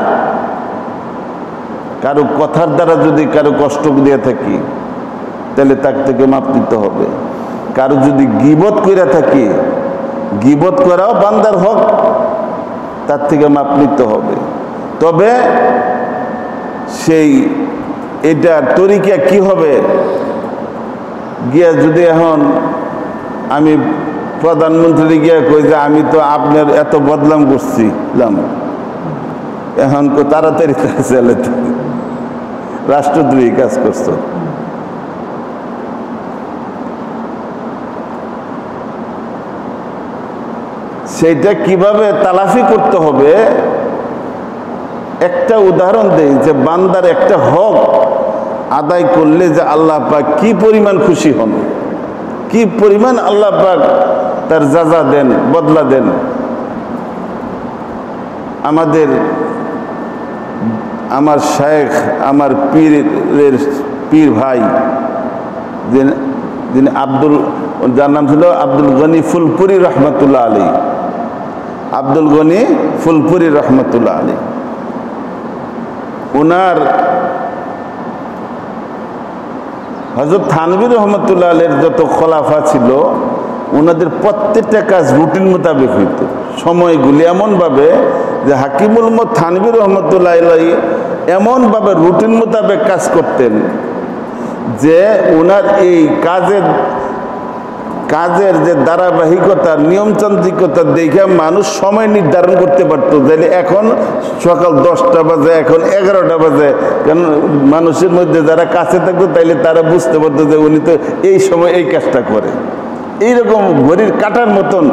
কারো কথার দ্বারা যদি কারো কষ্ট দিয়ে থাকি তাহলে তার থেকে মাপ নিতে হবে। কারো যদি গীবত করে থাকি, গীবত করাও বান্দার হক, তার থেকে মাপ নিতে হবে। তবে সেই এটার তরিকা কি হবে? গিয়া যদি এখন আমি প্রধানমন্ত্রী গিয়া কই যে আমি তো আপনার এত বদনাম করছিলাম, এখন তাড়াতাড়ি চলে রাষ্ট্রদ্রোহী কাজ করছো। সেইটা কিভাবে তালাফি করতে হবে একটা উদাহরণ দেই, যে বান্দার একটা হক আদায় করলে যে আল্লাহ পাক কি পরিমাণ খুশি হন, কি পরিমাণ আল্লাহ পাক তার যাজা দেন, বদলা দেন। আমার শায়েখ, আমার পীর ভাই যিনি যার নাম ছিল আব্দুল গনি ফুলপুরি রহমতুল্লাহ আলী, আব্দুল গনি ফুলপুরি রহমতুল্লাহ আলী, ওনার হযরত থানভী রহমতুল্লাহ আলীর যত খলাফা ছিল, ওনাদের প্রত্যেকটা কাজ রুটিন মোতাবেক হইত। সময়গুলি এমনভাবে যে হাকিমুল উম্মত থানভী রহমতুল্লাহ আলী এমনভাবে রুটিন মোতাবেক কাজ করতেন যে ওনার এই কাজের যে ধারাবাহিকতা, নিয়মতান্ত্রিকতা দেখে মানুষ সময় নির্ধারণ করতে পারত। তাহলে এখন সকাল 10টা বাজে, এখন 11টা বাজে, কারণ মানুষের মধ্যে যারা কাছে থাকতো তাইলে তারা বুঝতে পারতো যে উনি তো এই সময় এই কাজটা করে। এইরকম ঘড়ির কাটার মতন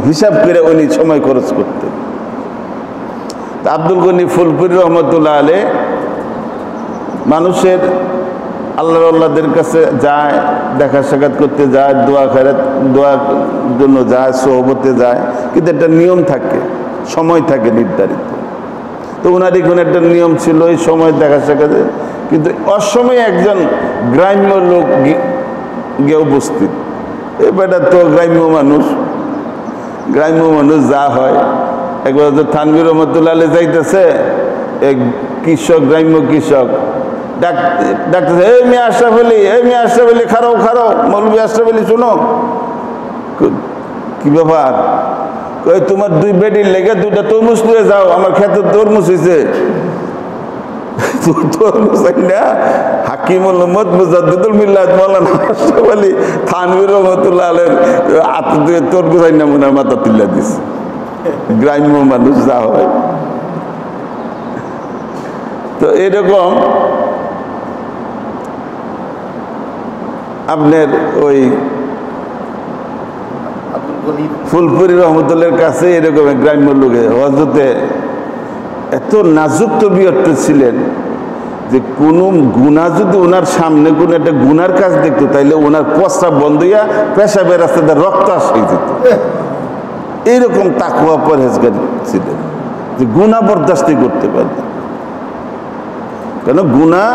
হিসাব করে উনি সময় খরচ করতেন। আব্দুল গনি ফুলপুরি রহমতুল্লাহ আলী মানুষের আল্লাহদের কাছে যায়, দেখা সাক্ষাৎ করতে যায়, দোয়ার জন্য যায়, সোহবতে যায়, কিন্তু একটা নিয়ম থাকে, সময় থাকে নির্ধারিত। তো ওনার এখানে একটা নিয়ম ছিল এই সময় দেখা সাক্ষাৎ, কিন্তু অসময়ে একজন গ্রাম্য লোক গিয়ে উপস্থিত। এবারটা তো গ্রাম্য মানুষ যা হয়, একবার তো থানভী রহমতুল্লাহ আলী যাইতেছে, এক কৃষক, গ্রাম্য কৃষক ডাকতেছে, এই মিয়া আশরাফ আলী, খারাও মৌলভী আশরাফ আলী, শোনো। কি ব্যাপার? কই তোমার 2 বেডির লেগে 2টা তরমুজ নিয়ে যাও, আমার খেতে তরমুজ হয়েছে। তরমুজ না, হাকিমুল উম্মত মুজাদ্দিদুল মিল্লাত মাওলানা আশরাফ আলী থানভী রহমতুল্লাহ আলীর হাতে দিয়ে তরমুজ আইনা মনের মাথা তুলে দিছে। গ্রাম্য মানুষ যা হয়। তো এরকম আপনার ওই ফুলপুরি রহমতুল্লাহর কাছে এরকম গ্রাম্য লোকে হযরতে এত নাজুক তবিয়ত ছিলেন যে কোনো গুনাহ যদি ওনার সামনে কোনো একটা গুনার কাজ দেখতো তাইলে ওনার প্রস্রাব বন্ধ হইয়া পেশাবের রাস্তাতে রক্ত আসে যেত। এইরকম তাকওয়া পরহেজগার ছিলেন যে গুনাহ বরদাস্তি করতে পারতেন। কেন গুনাহ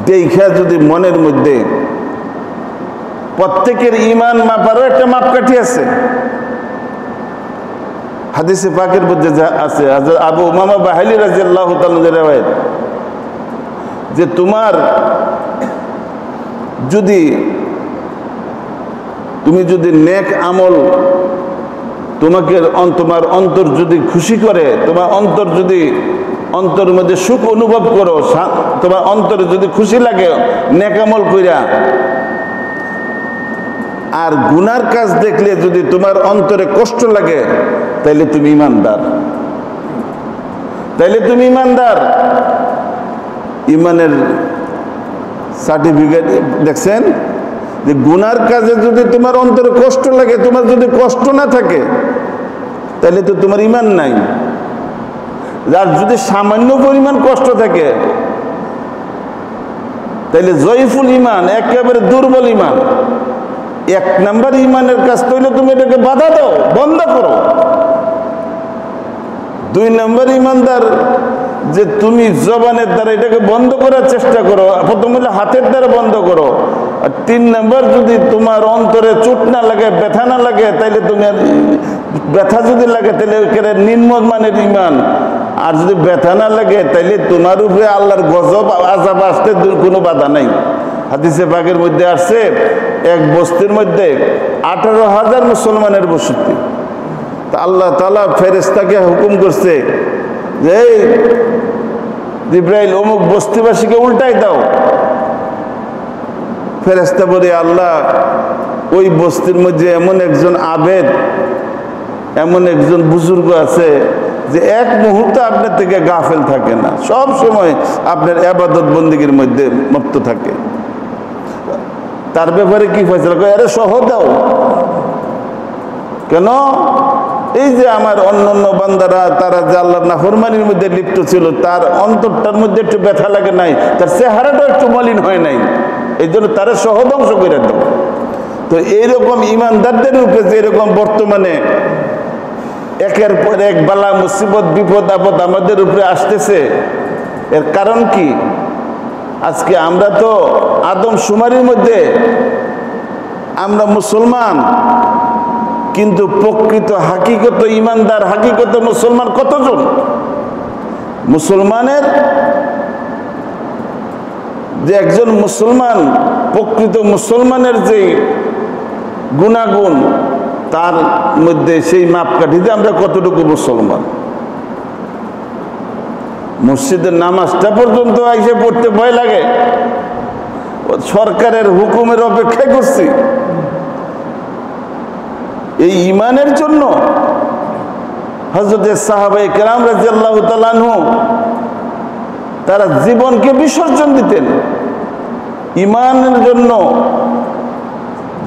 দেখা যদি মনের মধ্যে, প্রত্যেকের ঈমান মাপারও একটা মাপকাঠি আছে। হাদিসে পাকের মধ্যে যা আছে, আবু উমামা বাহিলি রাদিয়াল্লাহু তাআলা riwayat, যে তুমি যদি নেক আমল তোমার অন্তর যদি খুশি করে, তোমার অন্তর যদি অন্তরের মধ্যে সুখ অনুভব করো, তোমার অন্তরে যদি খুশি লাগে নেক আমল কইরা, আর গুনার কাজ দেখলে যদি তোমার অন্তরে কষ্ট লাগে, তাইলে তুমি ইমানদার। ইমানের সার্টিফিকেট দেখছেন যে গুনার কাজে যদি তোমার অন্তরে কষ্ট লাগে, তোমার যদি কষ্ট না থাকে তাহলে তো তোমার ইমান নাই। আর যদি সামান্য পরিমাণ কষ্ট থাকে তাহলে জয়ফুল ইমান, একেবারে দুর্বল ইমান। 1 নাম্বার ইমানের কাজ তৈলে তুমি এটাকে বাধা দাও, বন্ধ করো। 2 নাম্বার ইমানদার যে তুমি জবানের দ্বারা এটাকে বন্ধ করার চেষ্টা করো, প্রথম হলে হাতের দ্বারা বন্ধ করো। আর 3 নাম্বার যদি তোমার অন্তরে চোট না লাগে, ব্যথা না লাগে, তাইলে তুমি, ব্যথা যদি লাগে তাহলে নিম্নমানের ইমান। আর যদি ব্যথা না লাগে তাইলে তোমার উপরে আল্লাহর গজব আযাব আসতে কোনো বাধা নাই। হাদিসে পাকের মধ্যে আসছে, এক বস্তির মধ্যে 18,000 মুসলমানের বসতি। তা আল্লাহ তাআলা ফেরেশতাকে হুকুম করছে যে জিবরাইল অমুক বস্তিবাসীকে উল্টাই দাও। ফেরেশতা বলে, আল্লাহ ওই বস্তির মধ্যে এমন একজন আবেদ, এমন একজন বুজুর্গ আছে যে এক মুহূর্ত আপনার থেকে গাফেল থাকে না, সব সময় আপনার ইবাদত বন্দেগীর মধ্যে মত্ত থাকে। তার ব্যাপারে কি ফয়সালা করে? আরে সহ দাও। কেন? এই যে আমার অন্যান্য বান্দারা, তারা যে আল্লাহর নাফরমানির মধ্যে লিপ্ত ছিল, তার অন্তরটার মধ্যে একটু ব্যথা লাগে নাই, তার চেহারাটা একটু মলিন হয় নাই, এই জন্য তারা সহ ধ্বংস করে দাও। তো এইরকম ইমানদারদের উপরে যে এরকম বর্তমানে একের পর এক বালা মুসিবত বিপদ আপদ আমাদের উপরে আসতেছে, এর কারণ কি? আজকে আমরা তো আদম শুমারির মধ্যে আমরা মুসলমান, কিন্তু প্রকৃত হাকিকত ইমানদার, হাকিকত মুসলমান কতজন? মুসলমানের যে একজন মুসলমান, প্রকৃত মুসলমানের যে গুণাগুণ, তার মধ্যে সেই মাপকাঠিতে আমরা কতটুকু মুসলমান। মসজিদের নামাজটা পর্যন্ত এসে পড়তে ভয় লাগে, সরকারের হুকুমের অপেক্ষায় করছি। এই ইমানের জন্য হযরত সাহাবায়ে কেরাম রাদিয়াল্লাহু তাআলা আনহু তারা জীবনকে বিসর্জন দিতেন ইমানের জন্য।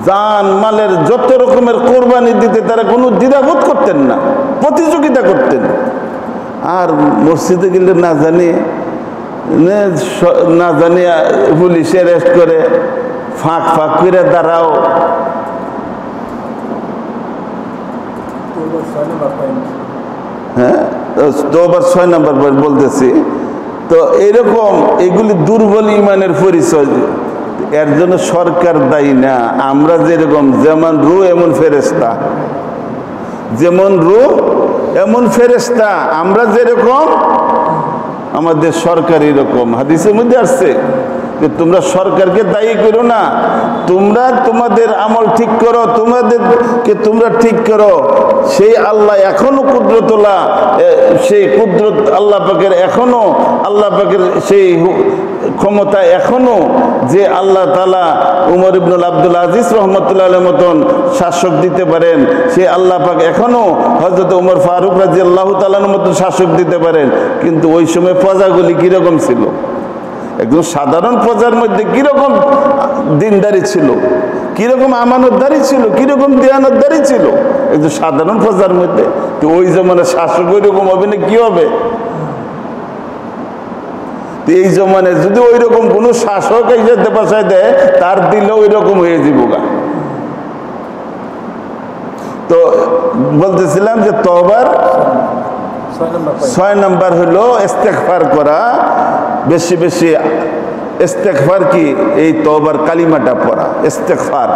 জান মালের যত রকমের কোরবানি দিতে তারা কোনো দ্বিধাবোধ করতেন না, প্রতিযোগিতা করতেন। আর মসজিদে গেলে না জানি পুলিশে অ্যারেস্ট করে, ফাঁক করে দাঁড়াও। হ্যাঁ, তো আবার 6 নম্বর বলতেছি। তো এইরকম এগুলি দুর্বল ইমানের পরিচয়। এর জন্য সরকার দায়ী না, আমরা যেরকম, যেমন রূহ এমন ফেরেশতা, যেমন রূহ এমন ফেরেশতা, আমরা যেরকম আমাদের সরকার এরকম। হাদিসের মধ্যে আসছে যে তোমরা সরকারকে দায়ী করো না, তোমরা তোমাদের আমল ঠিক করো, তোমাদেরকে তোমরা ঠিক করো। সেই আল্লাহ এখনো কুদরতুল্লাহ, সেই কুদরত আল্লাহ পাকের এখনো, আল্লাহ পাকের সেই ক্ষমতা এখনো, যে আল্লাহ তাআলা উমর ইবনুল আব্দুল আজিজ রহমতুল্লাহ আলাইহির মতন শাসক দিতে পারেন, সেই আল্লাহ পাক এখনো হযরত উমর ফারুক রাদিয়াল্লাহু তাআলার মতন শাসক দিতে পারেন। কিন্তু ওই সময় প্রজাগুলি কিরকম ছিল? একজন সাধারণ প্রজার মধ্যে কিরকম দিনদারি ছিল, কিরকম আমানতদারি ছিল, কিরকম দিয়ানতদারি ছিল একজন সাধারণ প্রজার মধ্যে। তো ওই জমানার শাসক ওই রকম হবে না, কি হবে? এই জমানে যদি ওই রকম কোনো শাসক এই যে বাসায় দেয়, তার দিলে ওই রকম হয়ে যাব গা। তো বলতেছিলাম যে তওবার 6 নম্বর হলো ইস্তেগফার করা, বেশি বেশি। ইস্তেগফার কি? এই তওবার কালিমাটা পড়া, ইস্তেগফার,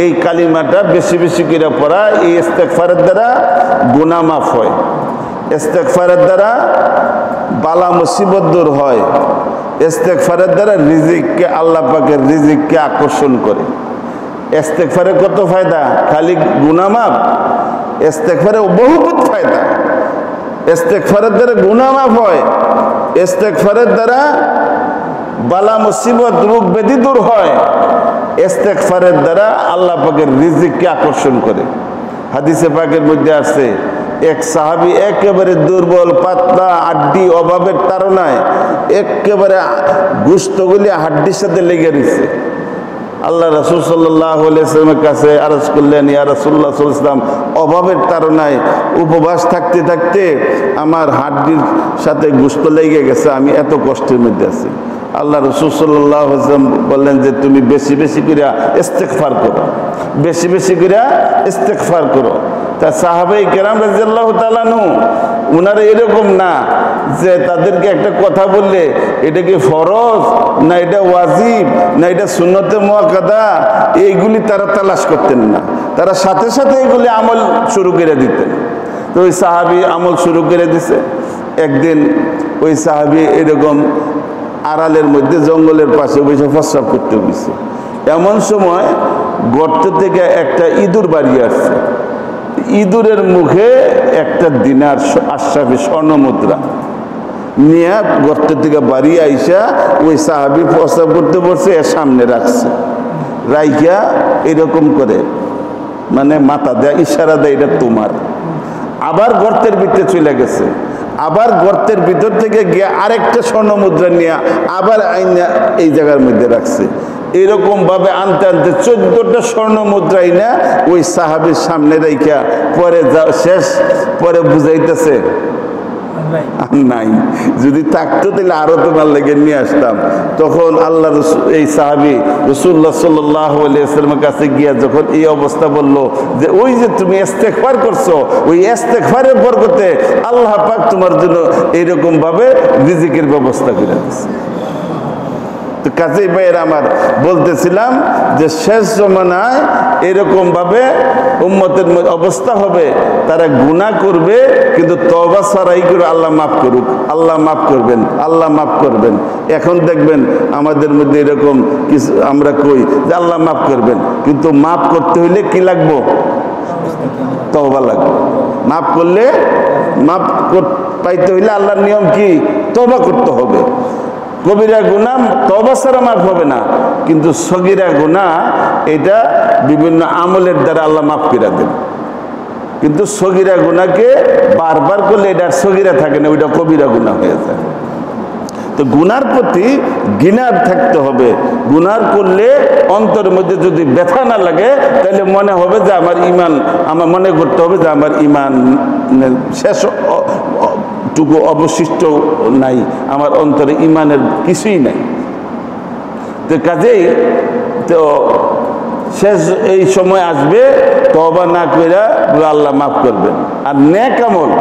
এই কালিমাটা বেশি বেশি করে পড়া। এই ইস্তেগফারের দ্বারা গুনাহ মাফ হয়, ইস্তেগফারের দ্বারা বালা মুসিবত দূর হয়, ইস্তেগফারের দ্বারা রিজিককে, আল্লাহ পাকের রিজিককে আকর্ষণ করে। ইস্তেগফারে কত ফায়দা? খালি গুনাহ মাফ? ইস্তেগফারে বহুত ফায়দা। ইস্তেগফারের দ্বারা গুনাহ মাফ হয়, ইস্তেগফারের দ্বারা বালা মুসিবত রোগ ব্যাধি দূর হয়, ইস্তেগফারের দ্বারা আল্লাহ পাকের রিজিককে আকর্ষণ করে। হাদিসে পাকের মধ্যে আছে, এক সাহাবী একেবারে দুর্বল, পাতলা, আড্ডি, অভাবের তাড়নায় একেবারে গোশতগুলি হাড্ডির সাথে লেগে রয়েছে। আল্লাহ রাসূল সাল্লাল্লাহু আলাইহি ওয়াসাল্লামের কাছে আরজ করলেন, ইয়া রাসূলুল্লাহ সাল্লাল্লাহু আলাইহি ওয়াসাল্লাম, অভাবের তাড়নায় উপবাস থাকতে থাকতে আমার হাড্ডির সাথে গোশত লেগে গেছে, আমি এত কষ্টের মধ্যে আছি। আল্লাহ রাসূল সাল্লাল্লাহু আলাইহি ওয়াসাল্লাম বললেন যে তুমি বেশি বেশি করে ইস্তেগফার করো, বেশি বেশি করে ইস্তেগফার করো। তা সাহাবায়ে কেরাম রাদিয়াল্লাহু তাআলা আনহু উনারা এরকম না যে তাদেরকে একটা কথা বললে এটা কি ফরজ, না এটা ওয়াজিব, না এটা সুন্নতে মুআক্কাদা, এইগুলি তারা তালাশ করতেন না। তারা সাথে সাথে এইগুলি আমল শুরু করে দিতেন। তো ওই সাহাবী আমল শুরু করে দিছে। একদিন ওই সাহাবী এরকম আড়ালের মধ্যে জঙ্গলের পাশে বসে প্রস্রাব করতে বসে, এমন সময় গর্ত থেকে একটা ইঁদুর বাড়িয়ে আসছে। ইঁদুরের মুখে একটা দিনার আশরাফি স্বর্ণ মুদ্রা নিয়ে গর্ত থেকে বাড়িয়ে আইসা ওই সাহাবী প্রস্রাব করতে বসে এর সামনে রাখছে। রাইখা এরকম করে মানে মাথা দেয়, ইশারা দেয় এটা তোমার। আবার গর্তের ভিতরে চলে গেছে, আবার গর্তের ভিতর থেকে গিয়ে আরেকটা স্বর্ণ মুদ্রা নিয়ে আবার আইনা এই জায়গার মধ্যে রাখছে। এরকম ভাবে আনতে আনতে 14টা স্বর্ণ মুদ্রা আইনা ওই সাহাবীর সামনে রাইখা পরে শেষ, পরে বুঝাইতেছে নাই, যদি থাকতো তাহলে আরো তোমার লেগে নিয়ে আসতাম। তখন আল্লাহ এই সাহাবী রাসূলুল্লাহ সাল্লাল্লাহু আলাইহি ওয়াসাল্লামের কাছে গিয়া যখন এই অবস্থা বলল যে ওই যে তুমি ইস্তেগফার করছো, ওই ইস্তেগফারের বরকতে আল্লাহ পাক তোমার জন্য এইরকম ভাবে রিজিকের ব্যবস্থা করে দিয়েছে। তো কাজেই ভাইয়ের আমার বলতেছিলাম যে শেষ জমানায় এরকম ভাবে উম্মতের অবস্থা হবে, তারা গুনাহ করবে কিন্তু তওবা ছাড়াই করে আল্লাহ মাফ করুক, আল্লাহ মাফ করবেন, আল্লাহ মাফ করবেন। এখন দেখবেন আমাদের মধ্যে এরকম কিছু আমরা কই যে আল্লাহ মাফ করবেন, কিন্তু মাফ করতে হইলে কি লাগবো? তওবা লাগবে। মাফ করলে মাফ পাইতে হইলে আল্লাহর নিয়ম কি? তওবা করতে হবে। কবিরা গুনাহ তওবা ছাড়া মাফ হবে না, কিন্তু সগীরা গুনাহ এটা বিভিন্ন আমলের দ্বারা আল্লাহ মাফ করে দেন। কিন্তু সগীরা গুনাহকে বারবার করলে এটা সগীরা থাকে না, ওইটা কবিরা গুনাহ হয়ে যায়। তো গুনার প্রতি ঘৃণা থাকতে হবে। গুনাহ করলে অন্তরের মধ্যে যদি ব্যথা না লাগে তাহলে মনে হবে যে আমার ঈমান, আমার মনে করতে হবে যে আমার ঈমান শেষ টুকু অবশিষ্ট নাই, আমার অন্তরে ঈমানের কিছুই নাই। তো কাজেই তো শেষ এই সময় আসবে, তওবা না কইরা আল্লাহ মাফ করবেন। আর নেক আমল,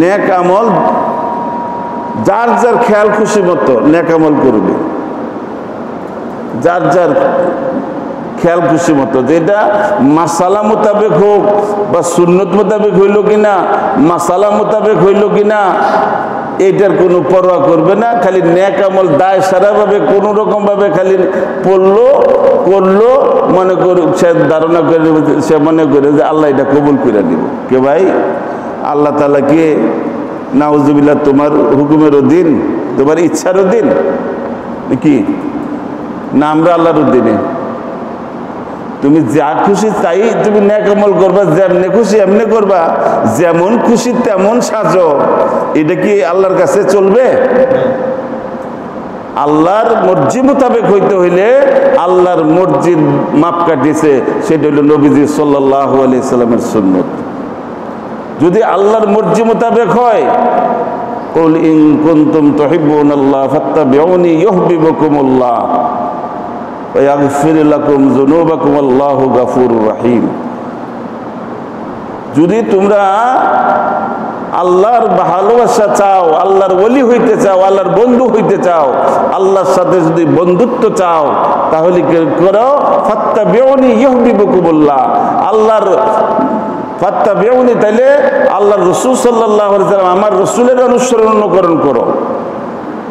নেক আমল যার যার খেয়াল খুশি মতো নেক আমল করবে, যার যার খেয়াল খুশি মতো, যেটা মাসালা মোতাবেক হোক বা সুন্নত মোতাবেক হইল কিনা, মাসালা মোতাবেক হইল কিনা, এইটার কোনো পরোয়া করবে না। খালি নেক আমল দায় সারাভাবে কোনো রকম ভাবে খালি পড়লো করলো, মনে করে সে ধারণা করে, সে মনে করে যে আল্লাহ এটা কবুল করে দিব। কে ভাই, আল্লাহ তাআলা কি নাউজুবিল্লাহ তোমার হুকুমের অধীন, তোমার ইচ্ছার অধীন কি না? আমরা আল্লাহর অধীনে। তুমি যা খুশি তাই তুমি নেক আমল করবা, যেমনে খুশি এমনি করবা, যেমন খুশি তেমন সাজো, এটা কি আল্লাহর কাছে চলবে? আল্লাহর মর্জি মোতাবেক হইতে হইলে আল্লাহর মর্জির মাপ কাটিয়েছে, সেটা হইল নবীজি সাল্লাল্লাহু আলাইহি সাল্লামের সুন্নত। যদি আল্লাহর মর্জি মোতাবেক হয় কুল ইন কুনতুম তুহিব্বুনাল্লাহ ফাত্তাবিউনি ইউহিব্বুকুমুল্লাহ ওয়া ইয়াগফির লাকুম যুনুবাকুম আল্লাহু গফুরুর রহিম। যদি তোমরা আল্লাহর ভালোবাসা চাও, আল্লাহর ওলি হইতে চাও, আল্লাহর বন্ধু হইতে চাও, আল্লাহর সাথে যদি বন্ধুত্ব চাও, তাহলে কি করো? ফাত্তাবিউনি ইউহিব্বুকুমুল্লাহ, আল্লাহর ফাত্তাবিউনি, তাইলে আল্লাহর রাসূল সাল্লাল্লাহু আলাইহি ওয়াসাল্লাম, আমার রাসূলের অনুকরণ করো,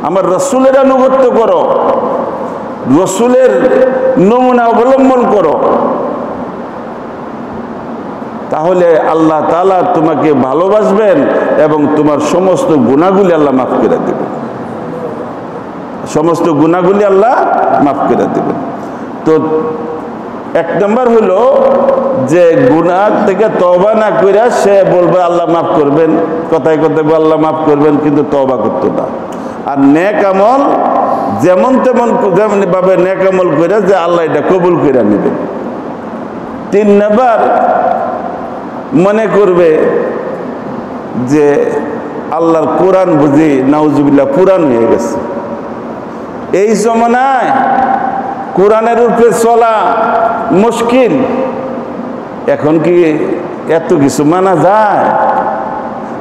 আমার রাসূলের আনুগত্য করো, রাসূলের নমুনা অবলম্বন করো, তাহলে আল্লাহ তাআলা তোমাকে ভালোবাসবেন এবং তোমার সমস্ত গুনাহগুলি আল্লাহ মাফ করে দেবেন, সমস্ত গুনাহগুলি আল্লাহ মাফ করে দেবেন। তো এক নম্বর হলো যে গুনাহ থেকে তওবা না কইরা সে বলবে আল্লাহ মাফ করবেন, কথায় কথায় আল্লাহ মাফ করবেন, কিন্তু তওবা করতো না। আর নেক আমল যেমন তেমন ভাবে নেক আমল কইরা যে আল্লাহ এটা কবুল করে নেবেন। 3 নাম্বার মনে করবে যে আল্লাহর কোরআন বুঝি নাউজুবিল্লাহ পুরান হয়ে গেছে। এই জমানায় কোরআনের উপরে চলা মুশকিল, এখন কি এত কিছু মানা যায়?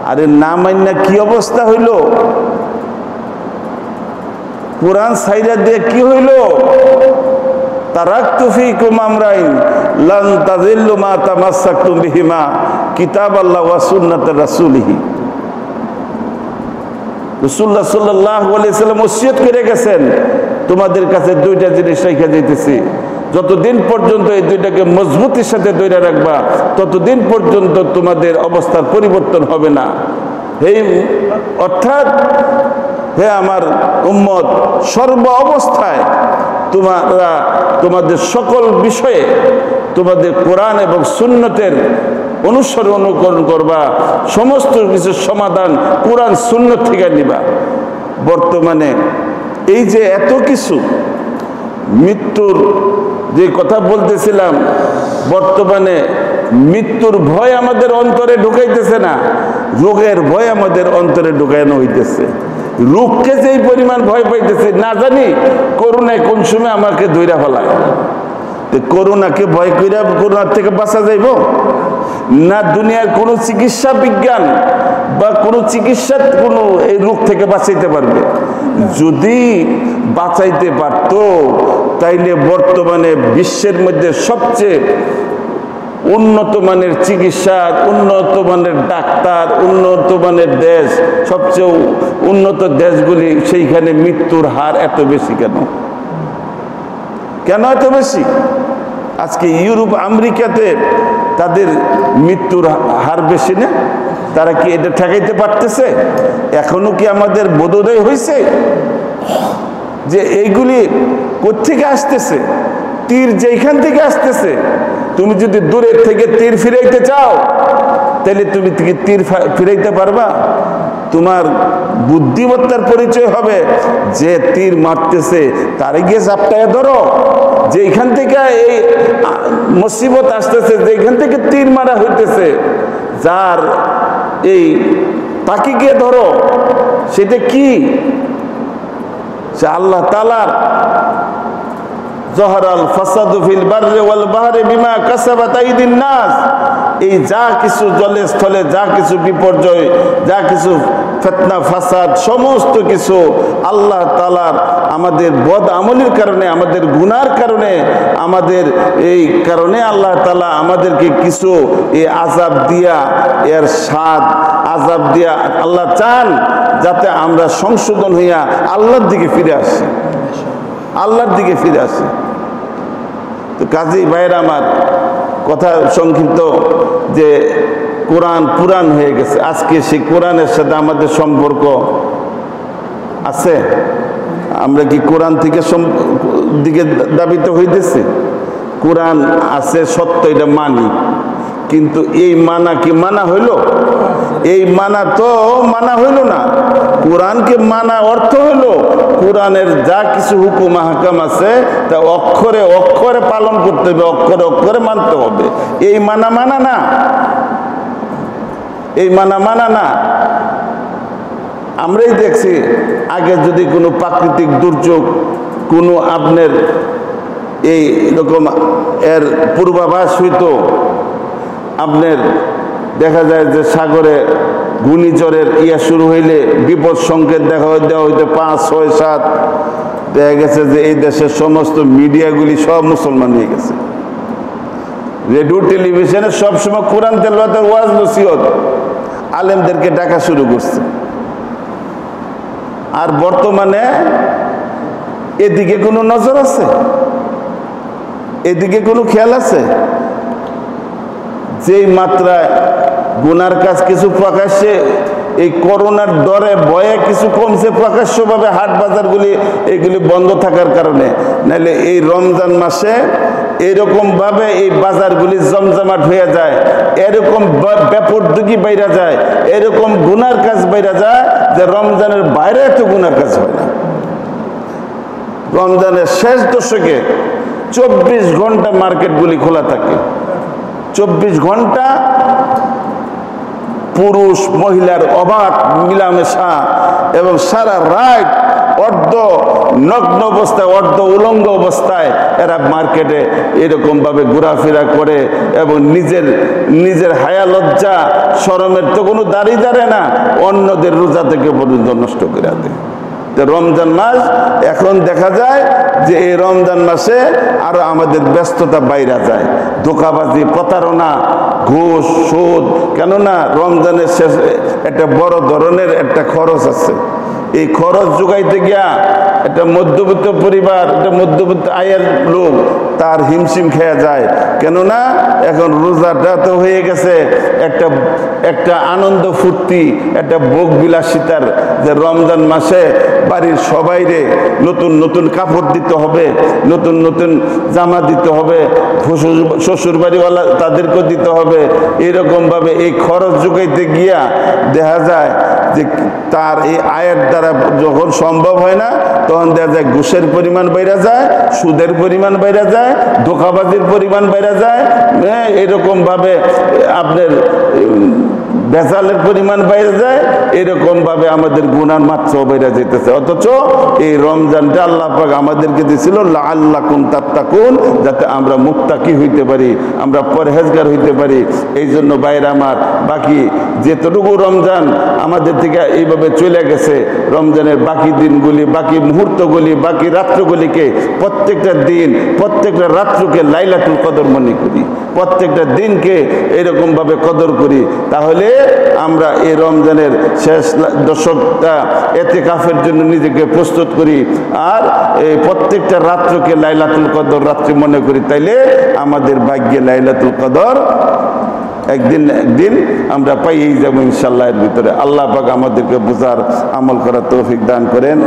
আরে না মান্না কি অবস্থা হইল? কোরআন সাইরা দিয়ে কি হইল? তারাকতু ফীকুম আমরাইন লান তাযিল্লু মা তামাসসাকতুম বিহিমা কিতাবাল্লাহ ওয়া সুন্নাত রাসূলিহি। রাসূলুল্লাহ সাল্লাল্লাহু আলাইহি ওয়াসাল্লাম ওসিয়ত করে গেছেন, তোমাদের কাছে 2টা জিনিস রেখে দিতেছি, যতদিন পর্যন্ত এই 2টাকে মজবুতির সাথে ধরে রাখবা, ততদিন পর্যন্ত তোমাদের অবস্থার পরিবর্তন হবে না। এই অর্থাৎ হে আমার উম্মত, সর্ব অবস্থায় তোমরা তোমাদের সকল বিষয়ে তোমাদের কোরআন এবং সুন্নতের অনুকরণ করবা, সমস্ত কিছুর সমাধান কোরআন সুন্নত থেকে নিবা। বর্তমানে এই যে এত কিছু মৃত্যুর যে কথা বলতেছিলাম, বর্তমানে মৃত্যুর ভয় আমাদের অন্তরে ঢুকাইতেছে না, রোগের ভয় আমাদের অন্তরে ঢুকানো হইতেছে। রোগকে যেই পরিমাণ ভয় পাইতেছে, না জানি করোনায় কোন সময় আমাকে ধইরা ফেলায়। করোনাকে ভয় কইরা করোনার থেকে বাঁচা যাইব না? দুনিয়ার কোনো চিকিৎসা বিজ্ঞান বা কোনো চিকিৎসা কোনো এই রোগ থেকে বাঁচাইতে পারবে? যদি বাঁচাইতে পারত, তাইলে বর্তমানে বিশ্বের মধ্যে সবচেয়ে উন্নত মানের চিকিৎসা, উন্নত মানের ডাক্তার, উন্নত মানের দেশ, সবচেয়ে উন্নত দেশগুলি, সেইখানে মৃত্যুর হার এত বেশি কেন? কেন এত বেশি? আজকে ইউরোপ আমেরিকাতে তাদের মৃত্যুর হার বেশি না? তারা কি এটা ঠেকাইতে পারতেছে? এখনো কি আমাদের বোধোদয় হয়েছে যে এইগুলি কোত্থেকে আসতেছে? তীর যেখান থেকে আসতেছে, তুমি যদি দূরের থেকে তীর ফিরাইতে চাও, তাহলে তুমি তীর ফিরাইতে পারবা? তোমার বুদ্ধিমত্তার পরিচয় হবে যে তীর মারতেছে তারে গিয়ে ঝাপটায় ধরো, যেখান থেকে এই মুসিবত আসতেছে, যেখান থেকে তীর মারা হইতেছে, যার এই তাকে গিয়ে ধরো। সেটা কি? সে আল্লাহ তাআলার জহরাল ফাসাদু ফিল বাররি ওয়াল বাহরি বিমা কাসাবাত আইদিন নাস, এই যা কিছু জলে স্থলে যা কিছু বিপর্যয়, যা কিছু ফিতনা ফাসাদ, সমস্ত কিছু আল্লাহ তাআলার আমাদের বদ আমলের কারণে, আমাদের গুনার কারণে, আমাদের এই কারণে আল্লাহ তাআলা আমাদেরকে কিছু এই আযাব দিয়া, এর স্বাদ আযাব দিয়া আল্লাহ চান যাতে আমরা সংশোধন হইয়া আল্লাহর দিকে ফিরে আসি, আল্লাহর দিকে ফিরে আসি। তো কাজী ভাইয়ের আমার কথা সংক্ষিপ্ত যে কোরআন পুরান হয়ে গেছে, আজকে সেই কোরআনের সাথে আমাদের সম্পর্ক আছে? আমরা কি কোরআন থেকে দিকে দাবিত হইতেছি? কোরআন আছে সত্য, এটা মানি, কিন্তু এই মানা কি মানা হইল? এই মানা তো মানা হইল না। কোরআনকে মানা অর্থ হইল কোরআনের যা কিছু হুকুম হাকাম আছে তা অক্ষরে অক্ষরে পালন করতে হবে, অক্ষরে অক্ষরে মানতে হবে। এই মানা মানা না, এই মানা মানা না। আমরাই দেখছি আগে যদি কোনো প্রাকৃতিক দুর্যোগ কোনো আপনার এই রকম এর পূর্বাভাস হইতো, আপনার দেখা যায় যে সাগরে ঘূর্ণিঝড়ের শুরু হইলে বিপদ সংকেত দেওয়া হইতে 5, 6, 7, দেখা গেছে যে এই দেশের সমস্ত মিডিয়াগুলি সব মুসলমান হয়ে গেছে। রেডিও টেলিভিশনে সবসময় কোরআন তেলাওয়াতের ওয়াজ নসিহত আলেমদেরকে ডাকা শুরু করছে। আর বর্তমানে এদিকে কোনো নজর আছে? এদিকে কোনো খেয়াল আছে? যেই মাত্রায় গুনার কাজ কিছু প্রকাশ্যে এই করোনার ডরে ভয়ে কিছু কমছে প্রকাশ্যভাবে, হাট বাজারগুলি এগুলি বন্ধ থাকার কারণে, নাহলে এই রমজান মাসে এরকমভাবে এই বাজারগুলি জমজমাট হয়ে যায়, এরকম ব্যাপরদুকি বাইরা যায়, এরকম গুনার কাজ বাইরা যায় যে রমজানের বাইরে এত গুনার কাজ হয় না। রমজানের শেষ দশকে 24 ঘন্টা মার্কেটগুলি খোলা থাকে, 24 ঘন্টা পুরুষ মহিলার অবাধ মিলামেশা, এবং সারা রাত অর্ধ নগ্ন অবস্থায়, অর্ধ উলঙ্গ অবস্থায় এরা মার্কেটে এরকমভাবে ঘোরাফেরা করে, এবং নিজের হায়া লজ্জা শরমের তো কোনো দাঁড়ে না, অন্যদের রোজা থেকে পর্যন্ত নষ্ট করে দেয়। রমজান মাস এখন দেখা যায় যে এই রমজান মাসে আরো আমাদের ব্যস্ততা বাইরে যায়, ধোঁকাবাজি, প্রতারণা, ঘুষ, সুদ। কেননা রমজানের শেষে একটা বড় ধরনের একটা খরচ আছে, এই খরচ যোগাইতে গিয়া একটা মধ্যবিত্ত পরিবার, একটা মধ্যবিত্ত আয়ের লোক তার হিমশিম খেয়ে যায়। কেননা এখন রোজাটা তো হয়ে গেছে একটা আনন্দ ফুর্তি, একটা ভোগ বিলাসিতার, যে রমজান মাসে বাড়ির সবাইরে নতুন নতুন কাপড় দিতে হবে, নতুন নতুন জামা দিতে হবে, শ্বশুর বাড়িওয়ালা তাদেরকেও দিতে হবে। এরকমভাবে এই খরচ যোগাইতে গিয়া দেখা যায় যে তার এই আয়ের দ্বারা যখন সম্ভব হয় না, তখন দেখা যায় ঘুষের পরিমাণ বেড়ে যায়, সুদের পরিমাণ বেড়ে যায়, ধোঁকাবাজির পরিমাণ বেড়ে যায়, এরকমভাবে আপনার বেজালের পরিমাণ বেড়ে যায়, এরকমভাবে আমাদের গুনার মাত্রাও বেড়ে যেতেছে। অথচ এই রমজানটা আল্লাহ পাক আমাদেরকে দিয়েছিল লাআল্লাকুম তাত্তাকুন, যাতে আমরা মুত্তাকি হইতে পারি, আমরা পরহেজগার হইতে পারি। এই জন্য ভাইরা আমার, বাকি যেতটুকু রমজান আমাদের থেকে এইভাবে চলে গেছে, রমজানের বাকি দিনগুলি, বাকি মুহূর্তগুলি, বাকি রাত্রগুলিকে, প্রত্যেকটা দিন, প্রত্যেকটা রাত্রকে লাইলাতুল কদর মনে করি, প্রত্যেকটা দিনকে এরকমভাবে কদর করি। তাহলে আমরা এই রমজানের শেষ দশকটা ইতিকাফের জন্য নিজেকে প্রস্তুত করি, আর এই প্রত্যেকটা রাত্রকে লাইলাতুল কদর রাত্রি মনে করি। তাইলে আমাদের ভাগ্যে লাইলাতুল কদর একদিন আমরা পাইয়েই যাবো ইনশাআল্লাহ। এর ভিতরে আল্লাহ পাক আমাদেরকে বুঝার, আমল করার তৌফিক দান করেন।